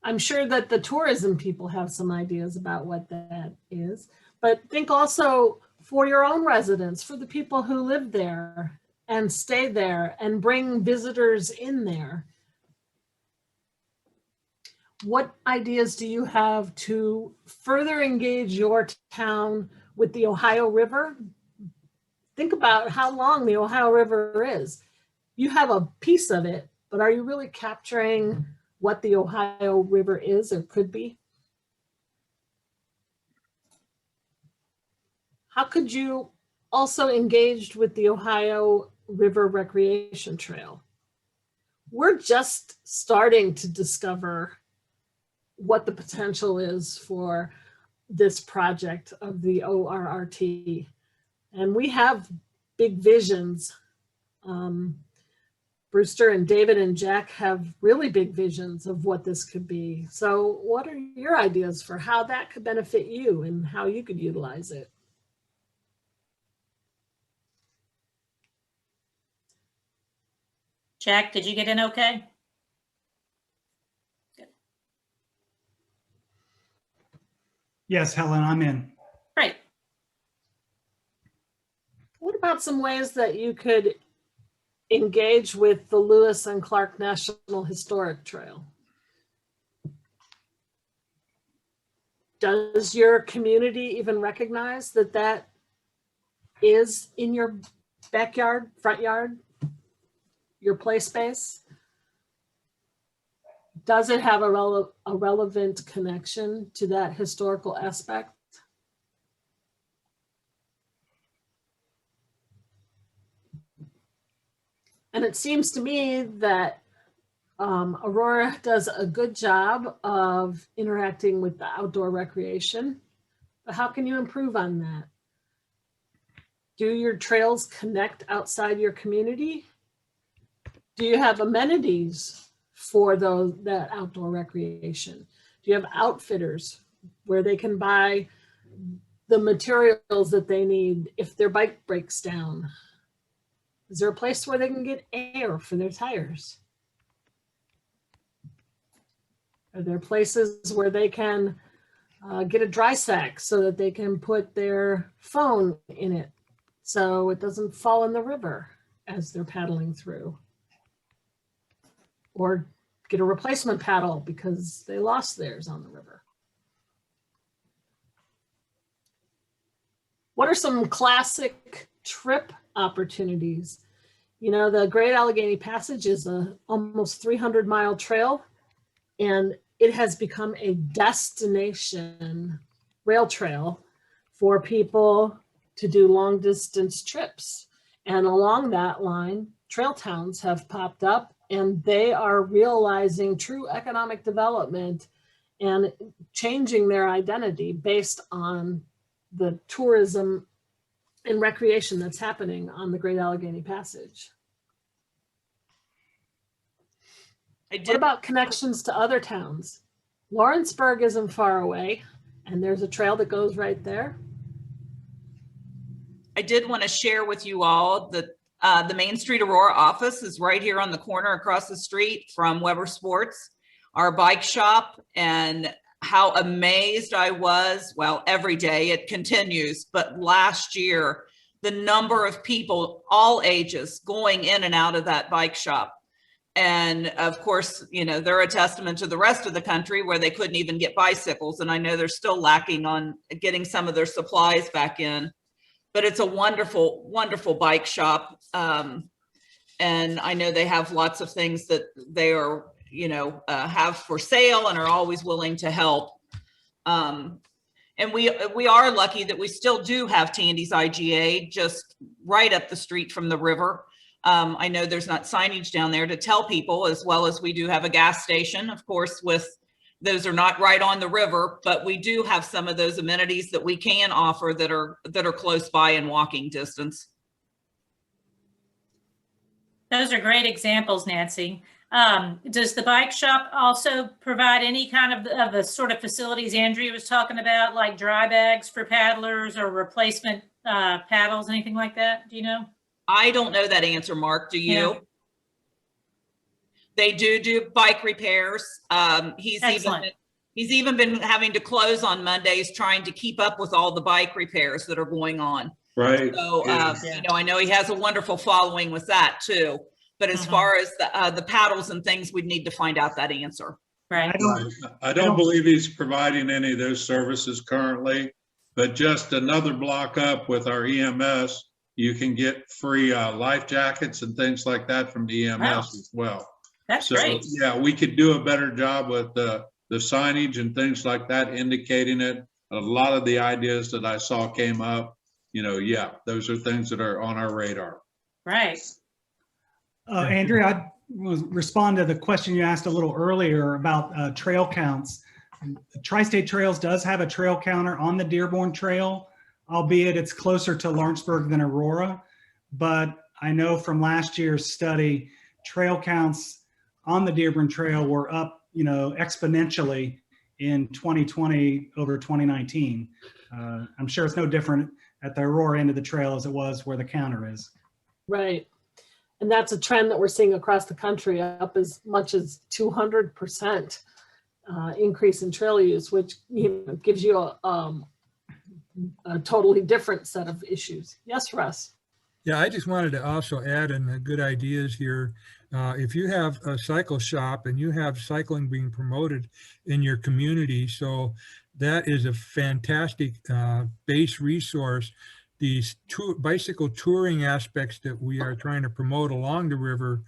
I'm sure that the tourism people have some ideas about what that is, but think also for your own residents, for the people who live there and stay there and bring visitors in there. What ideas do you have to further engage your town with the Ohio River? Think about how long the Ohio River is. You have a piece of it, but are you really capturing what the Ohio River is or could be? How could you also engage with the Ohio River Recreation Trail? We're just starting to discover what the potential is for this project of the ORRT. And we have big visions. Brewster and David and Jack have really big visions of what this could be. So what are your ideas for how that could benefit you and how you could utilize it? Jack, did you get in okay? Yes, Helen, I'm in. Great. What about some ways that you could engage with the Lewis and Clark National Historic Trail? Does your community even recognize that that is in your backyard, front yard, your play space? Does it have a relevant connection to that historical aspect? And it seems to me that Aurora does a good job of interacting with the outdoor recreation, but how can you improve on that? Do your trails connect outside your community? Do you have amenities for that outdoor recreation? Do you have outfitters where they can buy the materials that they need if their bike breaks down? Is there a place where they can get air for their tires? Are there places where they can get a dry sack so that they can put their phone in it so it doesn't fall in the river as they're paddling through? Or get a replacement paddle because they lost theirs on the river. What are some classic trip opportunities? You know, the Great Allegheny Passage is a almost 300-mile trail, and it has become a destination rail trail for people to do long distance trips. And along that line, trail towns have popped up, and they are realizing true economic development and changing their identity based on the tourism and recreation that's happening on the Great Allegheny Passage. What about connections to other towns? Lawrenceburg isn't far away, and there's a trail that goes right there. I did want to share with you all that the Main Street Aurora office is right here on the corner across the street from Weber Sports, our bike shop, and how amazed I was. Well, every day it continues, but last year, the number of people, all ages, going in and out of that bike shop. And of course, you know, they're a testament to the rest of the country where they couldn't even get bicycles. And I know they're still lacking on getting some of their supplies back in. But it's a wonderful, wonderful bike shop. And I know they have lots of things that they are, you know, have for sale and are always willing to help. And we are lucky that we still do have Tandy's IGA just right up the street from the river. I know there's not signage down there to tell people, as well as we do have a gas station, of course, with those are not right on the river, but we do have some of those amenities that we can offer that are close by in walking distance. Those are great examples, Nancy. Does the bike shop also provide any kind of the sort of facilities Andrea was talking about, like dry bags for paddlers or replacement paddles, anything like that? Do you know? I don't know that answer, Mark. Do you? Yeah. They do bike repairs. He's even been having to close on Mondays trying to keep up with all the bike repairs that are going on. Right. So, you know, I know he has a wonderful following with that too. But as far as the paddles and things, we'd need to find out that answer. Right. I don't believe he's providing any of those services currently, but just another block up with our EMS, you can get free life jackets and things like that from the EMS as well. That's So, great. yeah, we could do a better job with the signage and things like that, indicating it. A lot of the ideas that I saw came up, you know, yeah, those are things that are on our radar. Right. Andrea, I will respond to the question you asked a little earlier about trail counts. Tri-State Trails does have a trail counter on the Dearborn Trail, albeit it's closer to Lawrenceburg than Aurora. But I know from last year's study, trail counts on the Dearborn Trail were up, you know, exponentially in 2020 over 2019. I'm sure it's no different at the Aurora end of the trail as it was where the counter is. Right. And that's a trend that we're seeing across the country, up as much as 200% increase in trail use, which, you know, gives you a totally different set of issues. Yes, Russ? Yeah, I just wanted to also add in the good ideas here. If you have a cycle shop and you have cycling being promoted in your community, so that is a fantastic base resource. These bicycle touring aspects that we are trying to promote along the river,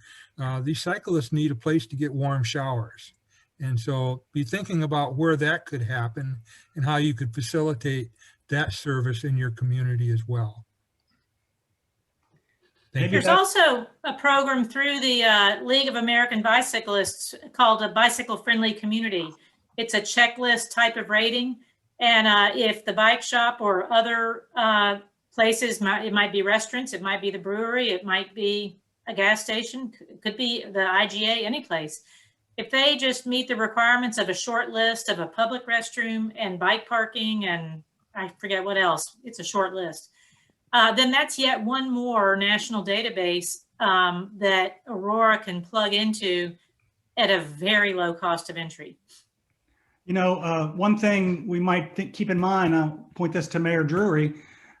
these cyclists need a place to get warm showers. And so be thinking about where that could happen and how you could facilitate that service in your community as well. There's also a program through the League of American Bicyclists called a Bicycle Friendly Community. It's a checklist type of rating. And if the bike shop or other places, it might be restaurants, it might be the brewery, it might be a gas station, it could be the IGA, any place. If they just meet the requirements of a short list of a public restroom and bike parking and I forget what else, it's a short list, then that's yet one more national database that Aurora can plug into at a very low cost of entry. You know, one thing we might keep in mind, I'll point this to Mayor Drury,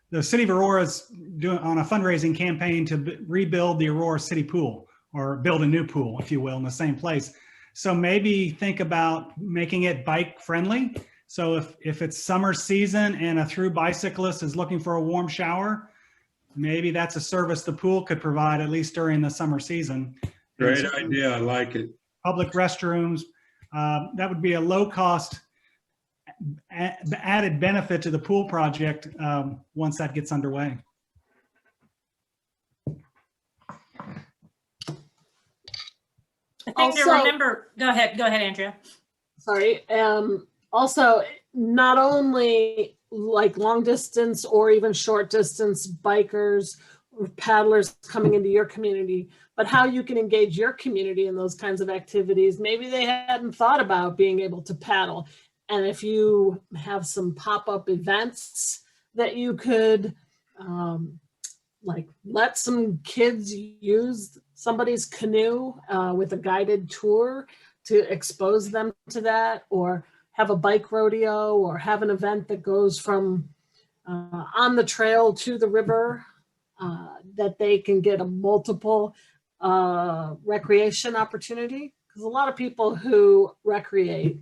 the city of Aurora is doing on a fundraising campaign to rebuild the Aurora City Pool, or build a new pool, if you will, in the same place. So maybe think about making it bike friendly. So if it's summer season and a through bicyclist is looking for a warm shower, maybe that's a service the pool could provide, at least during the summer season. Great idea, I like it. Public restrooms, that would be a low cost added benefit to the pool project once that gets underway. I think to Also- remember, go ahead, Andrea. Sorry. Also, not only like long distance or even short distance bikers or paddlers coming into your community, but how you can engage your community in those kinds of activities. Maybe they hadn't thought about being able to paddle. And if you have some pop-up events that you could like let some kids use somebody's canoe with a guided tour to expose them to that, or have a bike rodeo, or have an event that goes from on the trail to the river, that they can get a multiple recreation opportunity. Because a lot of people who recreate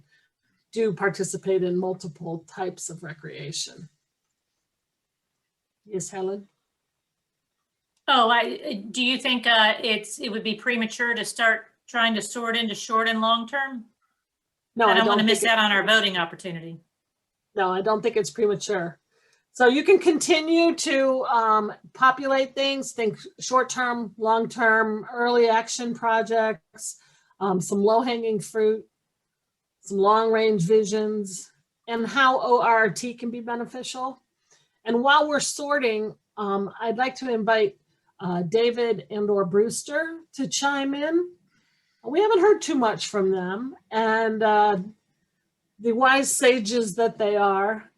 do participate in multiple types of recreation. Yes, Helen? Oh, do you think it would be premature to start trying to sort into short and long term? No, I don't want to think miss it- out on our voting opportunity. No, I don't think it's premature. So you can continue to populate things, think short-term, long-term, early action projects, some low-hanging fruit, some long-range visions, and how ORT can be beneficial. And while we're sorting, I'd like to invite David and/or Brewster to chime in. We haven't heard too much from them, and the wise sages that they are,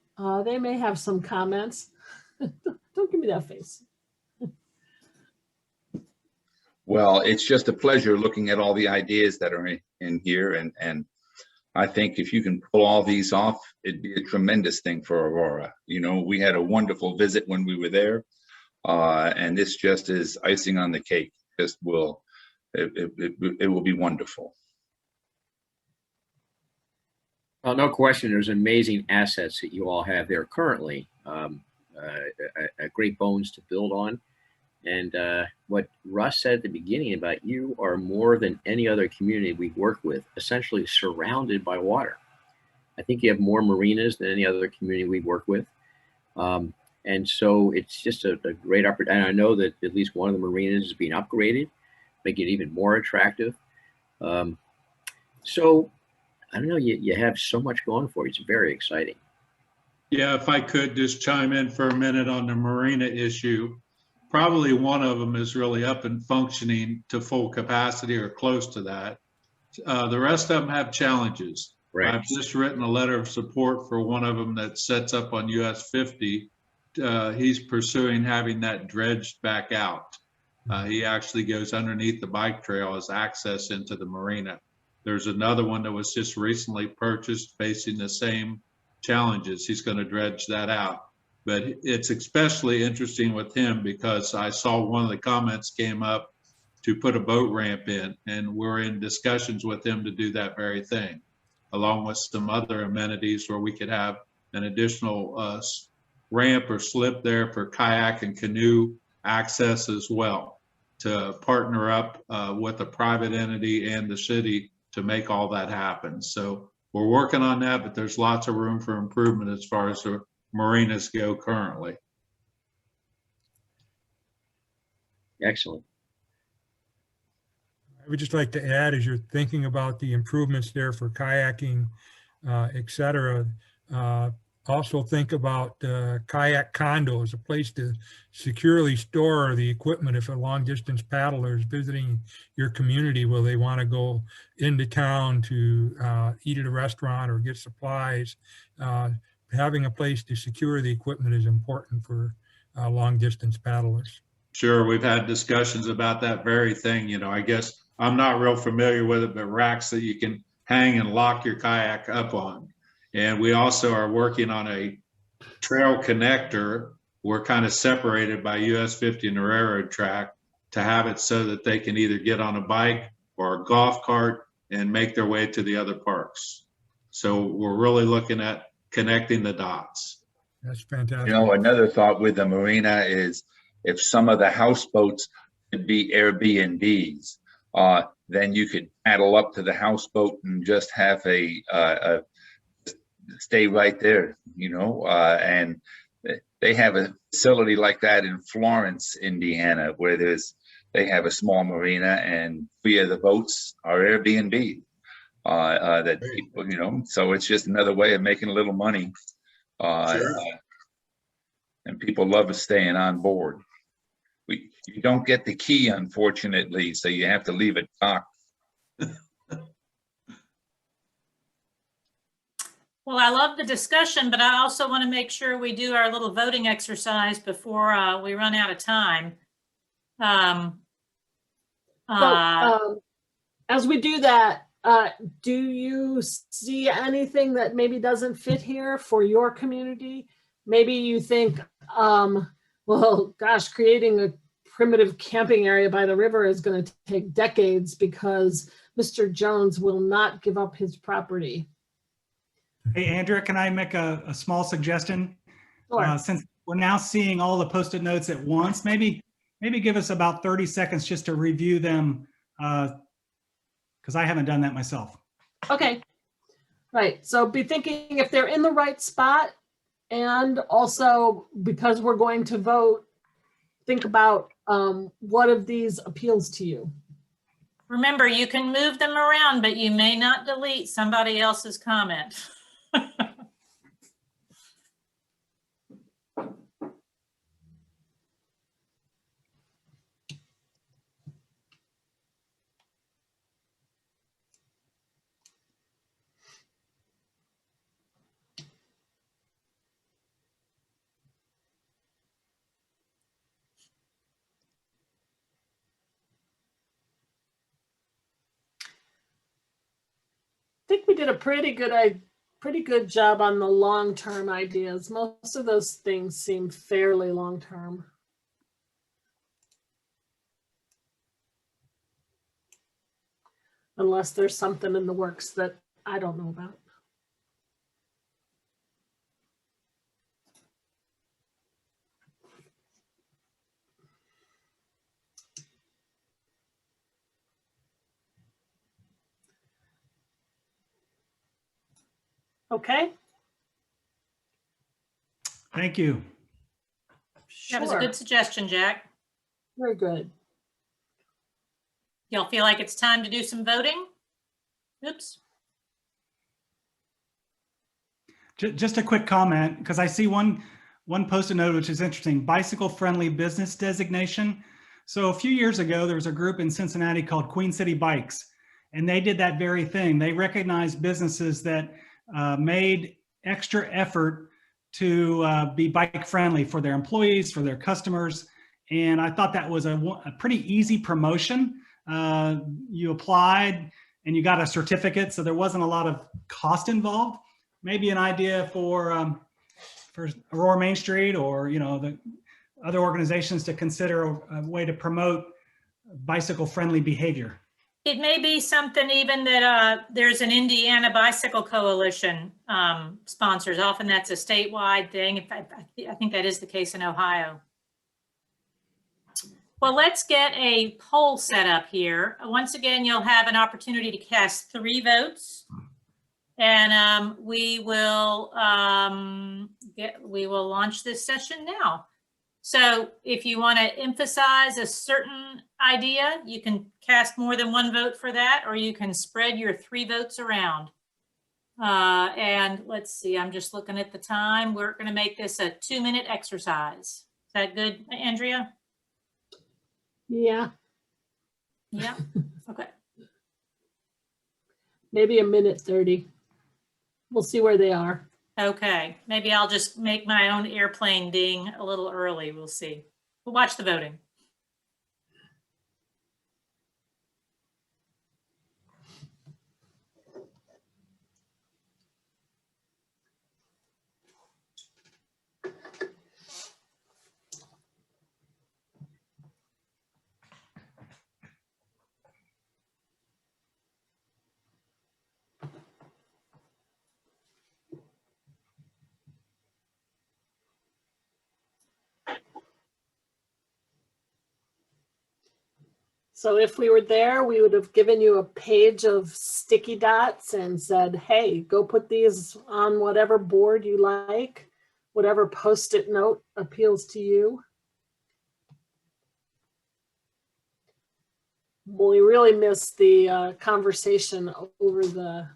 they may have some comments. Don't give me that face. Well, it's just a pleasure looking at all the ideas that are in here, and I think if you can pull all these off, it'd be a tremendous thing for Aurora. You know, we had a wonderful visit when we were there, and this just is icing on the cake. It will be wonderful. Well, no question, there's amazing assets that you all have there currently, great bones to build on. And what Russ said at the beginning about you are more than any other community we've worked with, essentially surrounded by water. I think you have more marinas than any other community we've worked with. And so it's just a great opportunity. And I know that at least one of the marinas is being upgraded, making it even more attractive. So I don't know, you have so much going for you. It's very exciting. Yeah, if I could just chime in for a minute on the marina issue. Probably one of them is really up and functioning to full capacity or close to that. The rest of them have challenges. Right. I've just written a letter of support for one of them that sets up on US 50. He's pursuing having that dredged back out. He actually goes underneath the bike trail as access into the marina. There's another one that was just recently purchased facing the same challenges. He's going to dredge that out. But it's especially interesting with him because I saw one of the comments came up to put a boat ramp in, and we're in discussions with him to do that very thing, along with some other amenities where we could have an additional ramp or slip there for kayak and canoe access as well, to partner up with a private entity and the city to make all that happen. So we're working on that, but there's lots of room for improvement as far as the marinas go currently. Excellent. I would just like to add, as you're thinking about the improvements there for kayaking, et cetera, also think about kayak condos, a place to securely store the equipment if a long distance paddler is visiting your community where they want to go into town to eat at a restaurant or get supplies. Having a place to secure the equipment is important for long distance paddlers. Sure, we've had discussions about that very thing. You know, I guess I'm not real familiar with it, but racks that you can hang and lock your kayak up on. And we also are working on a trail connector. We're kind of separated by US 50 and the railroad track to have it so that they can either get on a bike or a golf cart and make their way to the other parks. So we're really looking at connecting the dots. That's fantastic. You know, another thought with the marina is if some of the houseboats could be Airbnbs, then you could paddle up to the houseboat and just have stay right there, and they have a facility like that in Florence, Indiana, where they have a small marina, and via the boats are Airbnb that people, so it's just another way of making a little money. Sure. And people love staying on board. You don't get the key, unfortunately, so you have to leave it locked. Well, I love the discussion, but I also want to make sure we do our little voting exercise before we run out of time. As we do that, do you see anything that maybe doesn't fit here for your community? Maybe you think, well, gosh, creating a primitive camping area by the river is going to take decades because Mr. Jones will not give up his property. Hey, Andrea, can I make a small suggestion? Sure. Since we're now seeing all the Post-it notes at once, maybe give us about 30 seconds just to review them, because I haven't done that myself. Okay. Right. So be thinking if they're in the right spot, and also because we're going to vote, think about what of these appeals to you. Remember, you can move them around, but you may not delete somebody else's comment. I think we did a pretty good job on the long-term ideas. Most of those things seem fairly long-term. Unless there's something in the works that I don't know about. Okay. Thank you. That was a Sure. good suggestion, Jack. Very good. Y'all feel like it's time to do some voting? Oops. Just a quick comment, because I see one Post-it note which is interesting: bicycle-friendly business designation. So a few years ago, there was a group in Cincinnati called Queen City Bikes, and they did that very thing. They recognized businesses that made extra effort to be bike-friendly for their employees, for their customers, and I thought that was a pretty easy promotion. You applied and you got a certificate, so there wasn't a lot of cost involved. Maybe an idea for Aurora Main Street, or the other organizations to consider a way to promote bicycle-friendly behavior. It may be something even that there's an Indiana Bicycle Coalition sponsors. Often that's a statewide thing. I think that is the case in Ohio. Well, let's get a poll set up here. Once again, you'll have an opportunity to cast 3 votes. And we will launch this session now. So if you want to emphasize a certain idea, you can cast more than 1 vote for that, or you can spread your 3 votes around. And let's see, I'm just looking at the time. We're going to make this a 2-minute exercise. Is that good, Andrea? Yeah. Yeah. Okay. Maybe a minute 30. We'll see where they are. Okay. Maybe I'll just make my own airplane ding a little early. We'll see. We'll watch the voting. So if we were there, we would have given you a page of sticky dots and said, hey, go put these on whatever board you like, whatever Post-it note appeals to you. We really miss the conversation over the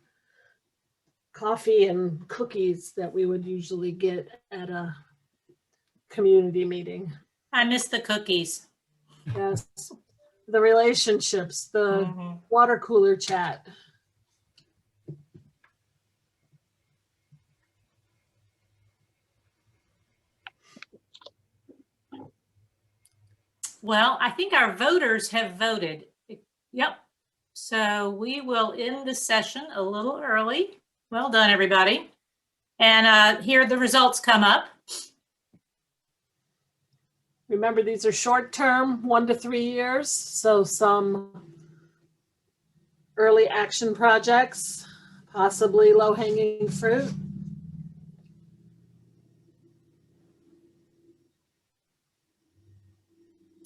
coffee and cookies that we would usually get at a community meeting. I miss the cookies. Yes, the relationships, the Mhm. water cooler chat. Well, I think our voters have voted. Yep. So we will end the session a little early. Well done, everybody. And here the results come up. Remember, these are short-term, 1 to 3 years. So some early action projects, possibly low-hanging fruit.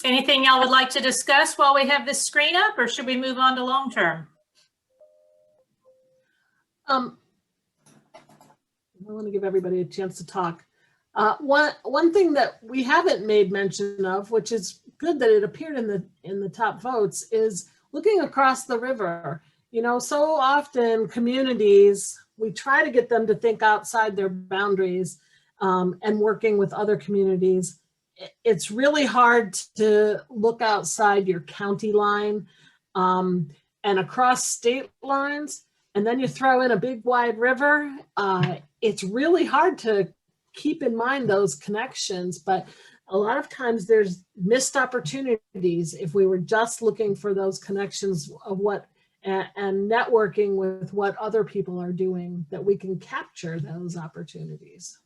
Anything y'all would like to discuss while we have this screen up, or should we move on to long-term? I want to give everybody a chance to talk. One thing that we haven't made mention of, which is good that it appeared in the top votes, is looking across the river. You know, so often communities, we try to get them to think outside their boundaries and working with other communities. It's really hard to look outside your county line and across state lines, and then you throw in a big wide river. It's really hard to keep in mind those connections, but a lot of times there's missed opportunities if we were just looking for those connections of what and networking with what other people are doing, that we can capture those opportunities.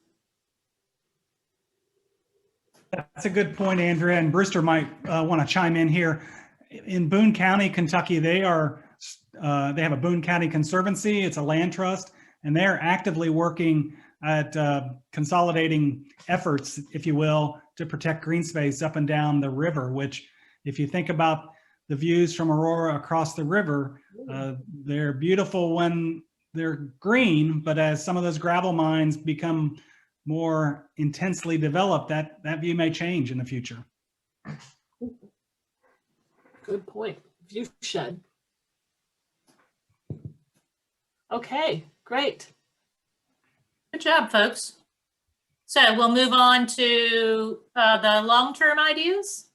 That's a good point, Andrea, and Brewster might want to chime in here. In Boone County, Kentucky, they have a Boone County Conservancy. It's a land trust, and they're actively working at consolidating efforts, if you will, to protect green space up and down the river, which, if you think about the views from Aurora across the river, they're beautiful when they're green, but as some of those gravel mines become more intensely developed, that view may change in the future. Good point. View shed. Okay, great. Good job, folks. So we'll move on to the long-term ideas.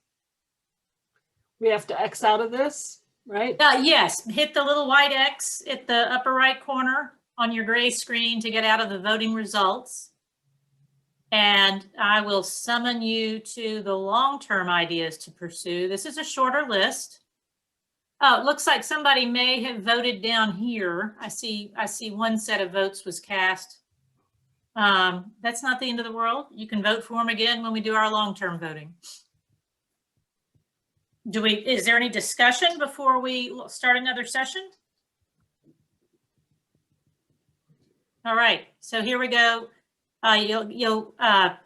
We have to X out of this, right? Yes, hit the little white X at the upper right corner on your gray screen to get out of the voting results. And I will summon you to the long-term ideas to pursue. This is a shorter list. Oh, it looks like somebody may have voted down here. I see one set of votes was cast. That's not the end of the world. You can vote for them again when we do our long-term voting. Is there any discussion before we start another session? All right, so here we go. You'll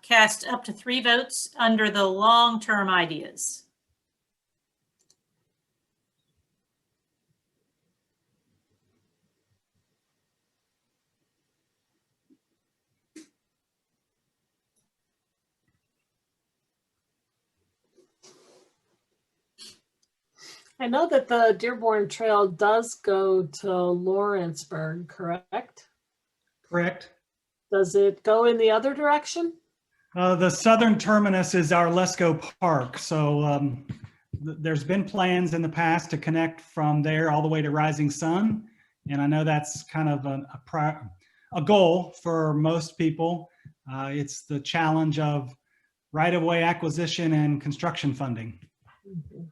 cast up to 3 votes under the long-term ideas. I know that the Dearborn Trail does go to Lawrenceburg, correct? Correct. Does it go in the other direction? The southern terminus is our Lesko Park. So there's been plans in the past to connect from there all the way to Rising Sun. And I know that's kind of a goal for most people. It's the challenge of right-of-way acquisition and construction funding. Mm-hmm.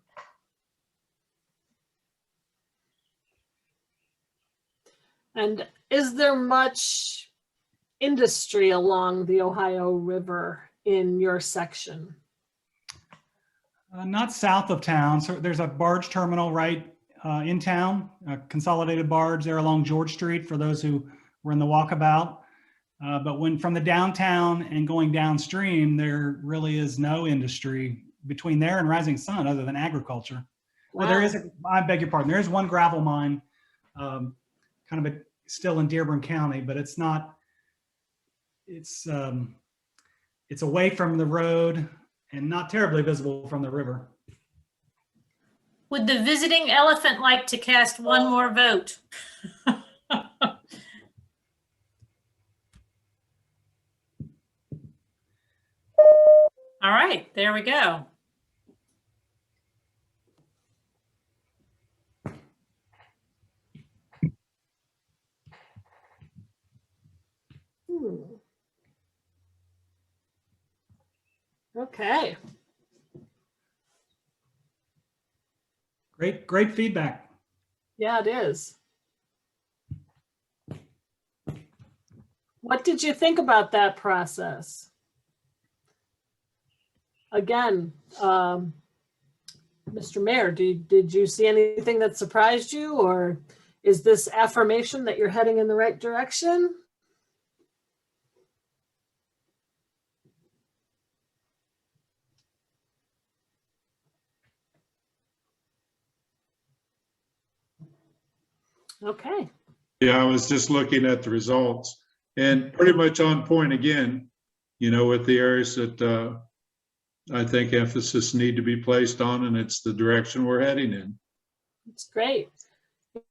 And is there much industry along the Ohio River in your section? Not south of town. So there's a barge terminal right in town, a consolidated barge there along George Street for those who were in the walkabout. But when from the downtown and going downstream, there really is no industry between there and Rising Sun other than agriculture. Well, there Wow. is, I beg your pardon, there is one gravel mine, kind of still in Dearborn County, but it's not, it's away from the road and not terribly visible from the river. Would the visiting elephant like to cast one more vote? All right, there we go. Okay. Great feedback. Yeah, it is. What did you think about that process? Again, Mr. Mayor, did you see anything that surprised you, or is this affirmation that you're heading in the right direction? Okay. Yeah, I was just looking at the results and pretty much on point again, with the areas that I think emphasis need to be placed on, and it's the direction we're heading in. It's great.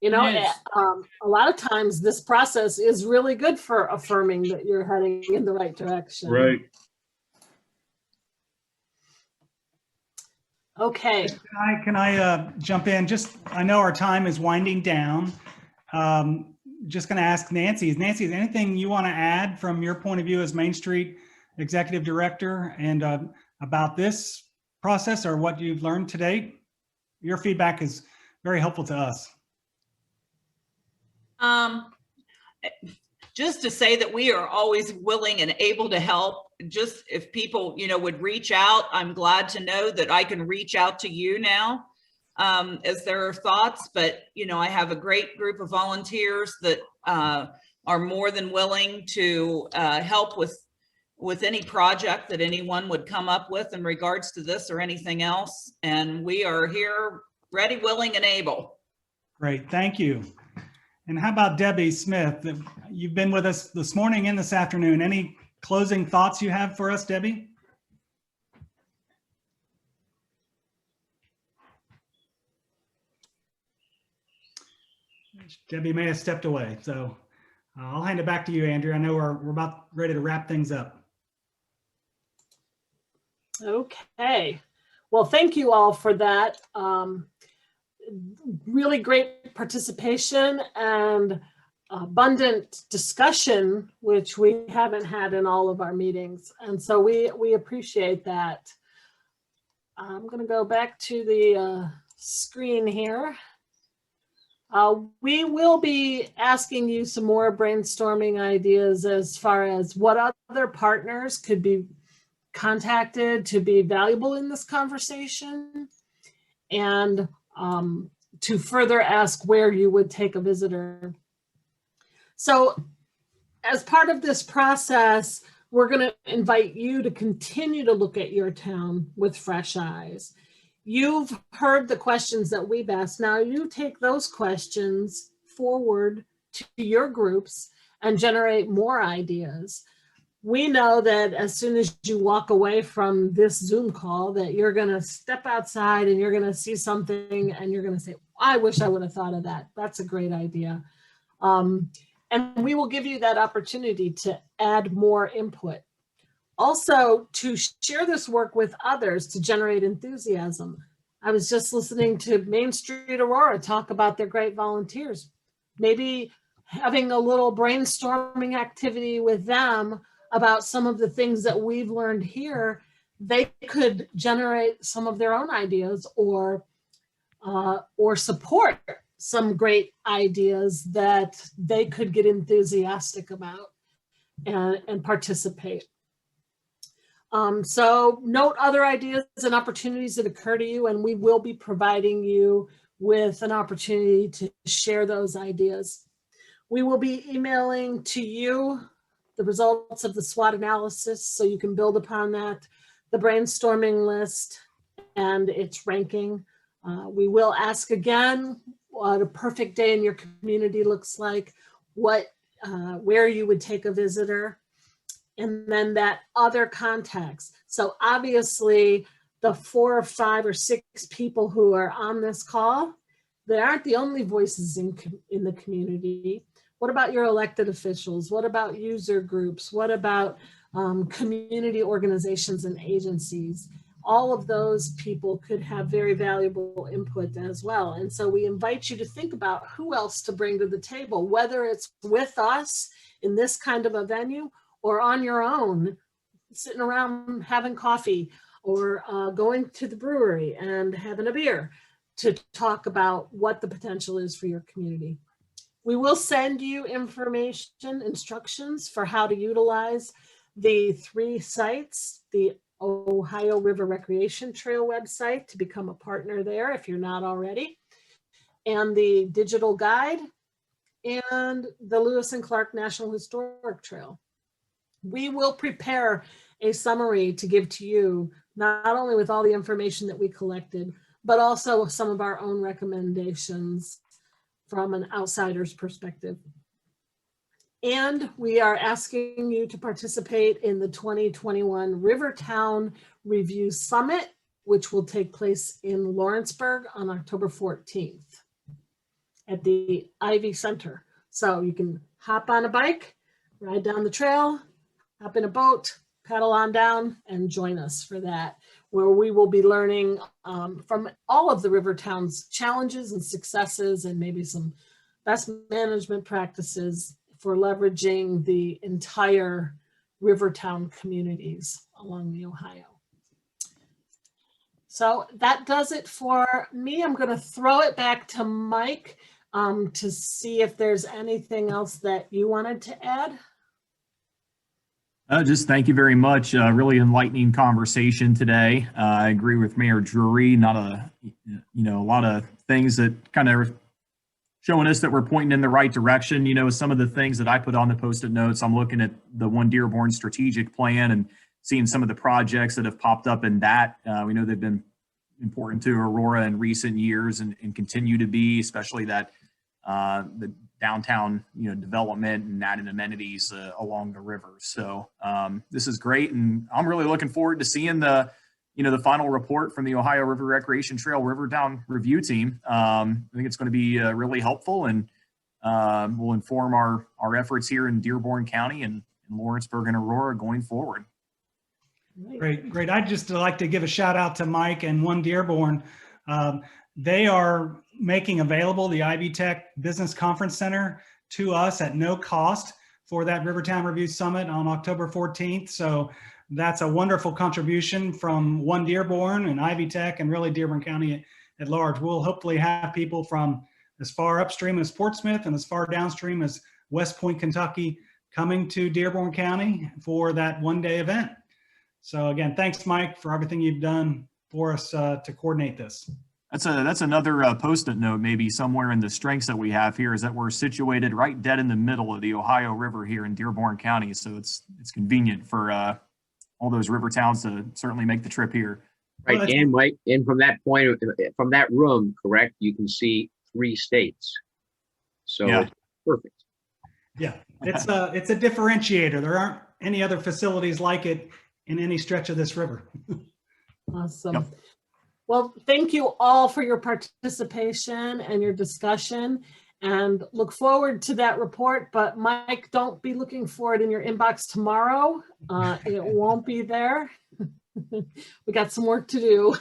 You know, Yes. a lot of times this process is really good for affirming that you're heading in the right direction. Right. Okay. Can I jump in? I know our time is winding down. Just going to ask Nancy. Is anything you want to add from your point of view as Main Street Executive Director and about this process or what you've learned to date? Your feedback is very helpful to us. Just to say that we are always willing and able to help. Just if people, would reach out, I'm glad to know that I can reach out to you now as there are thoughts. But, I have a great group of volunteers that are more than willing to help with any project that anyone would come up with in regards to this or anything else. And we are here ready, willing, and able. Great, thank you. And how about Debbie Smith? You've been with us this morning and this afternoon. Any closing thoughts you have for us, Debbie? Debbie may have stepped away, so I'll hand it back to you, Andrew. I know we're about ready to wrap things up. Okay. Well, thank you all for that. Really great participation and abundant discussion, which we haven't had in all of our meetings. And so we appreciate that. I'm going to go back to the screen here. We will be asking you some more brainstorming ideas as far as what other partners could be contacted to be valuable in this conversation, and to further ask where you would take a visitor. So as part of this process, we're going to invite you to continue to look at your town with fresh eyes. You've heard the questions that we've asked. Now you take those questions forward to your groups and generate more ideas. We know that as soon as you walk away from this Zoom call, that you're going to step outside and you're going to see something and you're going to say, I wish I would have thought of that. That's a great idea. And we will give you that opportunity to add more input. Also, to share this work with others to generate enthusiasm. I was just listening to Main Street Aurora talk about their great volunteers. Maybe having a little brainstorming activity with them about some of the things that we've learned here, they could generate some of their own ideas or support some great ideas that they could get enthusiastic about and participate. So note other ideas and opportunities that occur to you, and we will be providing you with an opportunity to share those ideas. We will be emailing to you the results of the SWOT analysis so you can build upon that, the brainstorming list and its ranking. We will ask again what a perfect day in your community looks like, where you would take a visitor, and then that other context. So obviously the 4 or 5 or 6 people who are on this call, they aren't the only voices in the community. What about your elected officials? What about user groups? What about community organizations and agencies? All of those people could have very valuable input as well. And so we invite you to think about who else to bring to the table, whether it's with us in this kind of a venue or on your own, sitting around having coffee or going to the brewery and having a beer to talk about what the potential is for your community. We will send you instructions for how to utilize the 3 sites, the Ohio River Recreation Trail website to become a partner there if you're not already, and the digital guide, and the Lewis and Clark National Historic Trail. We will prepare a summary to give to you, not only with all the information that we collected, but also some of our own recommendations from an outsider's perspective. And we are asking you to participate in the 2021 Rivertown Review Summit, which will take place in Lawrenceburg on October 14th at the Ivy Center. So you can hop on a bike, ride down the trail, hop in a boat, paddle on down, and join us for that, where we will be learning from all of the Rivertown's challenges and successes, and maybe some best management practices for leveraging the entire Rivertown communities along the Ohio. So that does it for me. I'm going to throw it back to Mike to see if there's anything else that you wanted to add. Just thank you very much. Really enlightening conversation today. I agree with Mayor Drury. Not a lot of things that kind of showing us that we're pointing in the right direction. Some of the things that I put on the Post-it notes, I'm looking at the One Dearborn strategic plan and seeing some of the projects that have popped up in that. We know they've been important to Aurora in recent years and continue to be, especially that the downtown development and adding amenities along the river. So this is great, and I'm really looking forward to seeing the final report from the Ohio River Recreation Trail Rivertown Review Team. I think it's going to be really helpful, and will inform our efforts here in Dearborn County and in Lawrenceburg and Aurora going forward. Great. I'd just like to give a shout out to Mike and One Dearborn. They are making available the Ivy Tech Business Conference Center to us at no cost for that Rivertown Review Summit on October 14th. So that's a wonderful contribution from One Dearborn and Ivy Tech and really Dearborn County at large. We'll hopefully have people from as far upstream as Portsmouth and as far downstream as West Point, Kentucky, coming to Dearborn County for that one-day event. So again, thanks, Mike, for everything you've done for us to coordinate this. That's another Post-it note, maybe somewhere in the strengths that we have here, is that we're situated right dead in the middle of the Ohio River here in Dearborn County. So it's convenient for all those river towns to certainly make the trip here. Right, well, and Mike, and from that point, from that room, correct, you can see 3 states. So yeah. It's perfect. Yeah, it's a differentiator. There aren't any other facilities like it in any stretch of this river. Awesome. Yep. Well, thank you all for your participation and your discussion, and look forward to that report. But Mike, don't be looking for it in your inbox tomorrow. It won't be there. We got some work to do.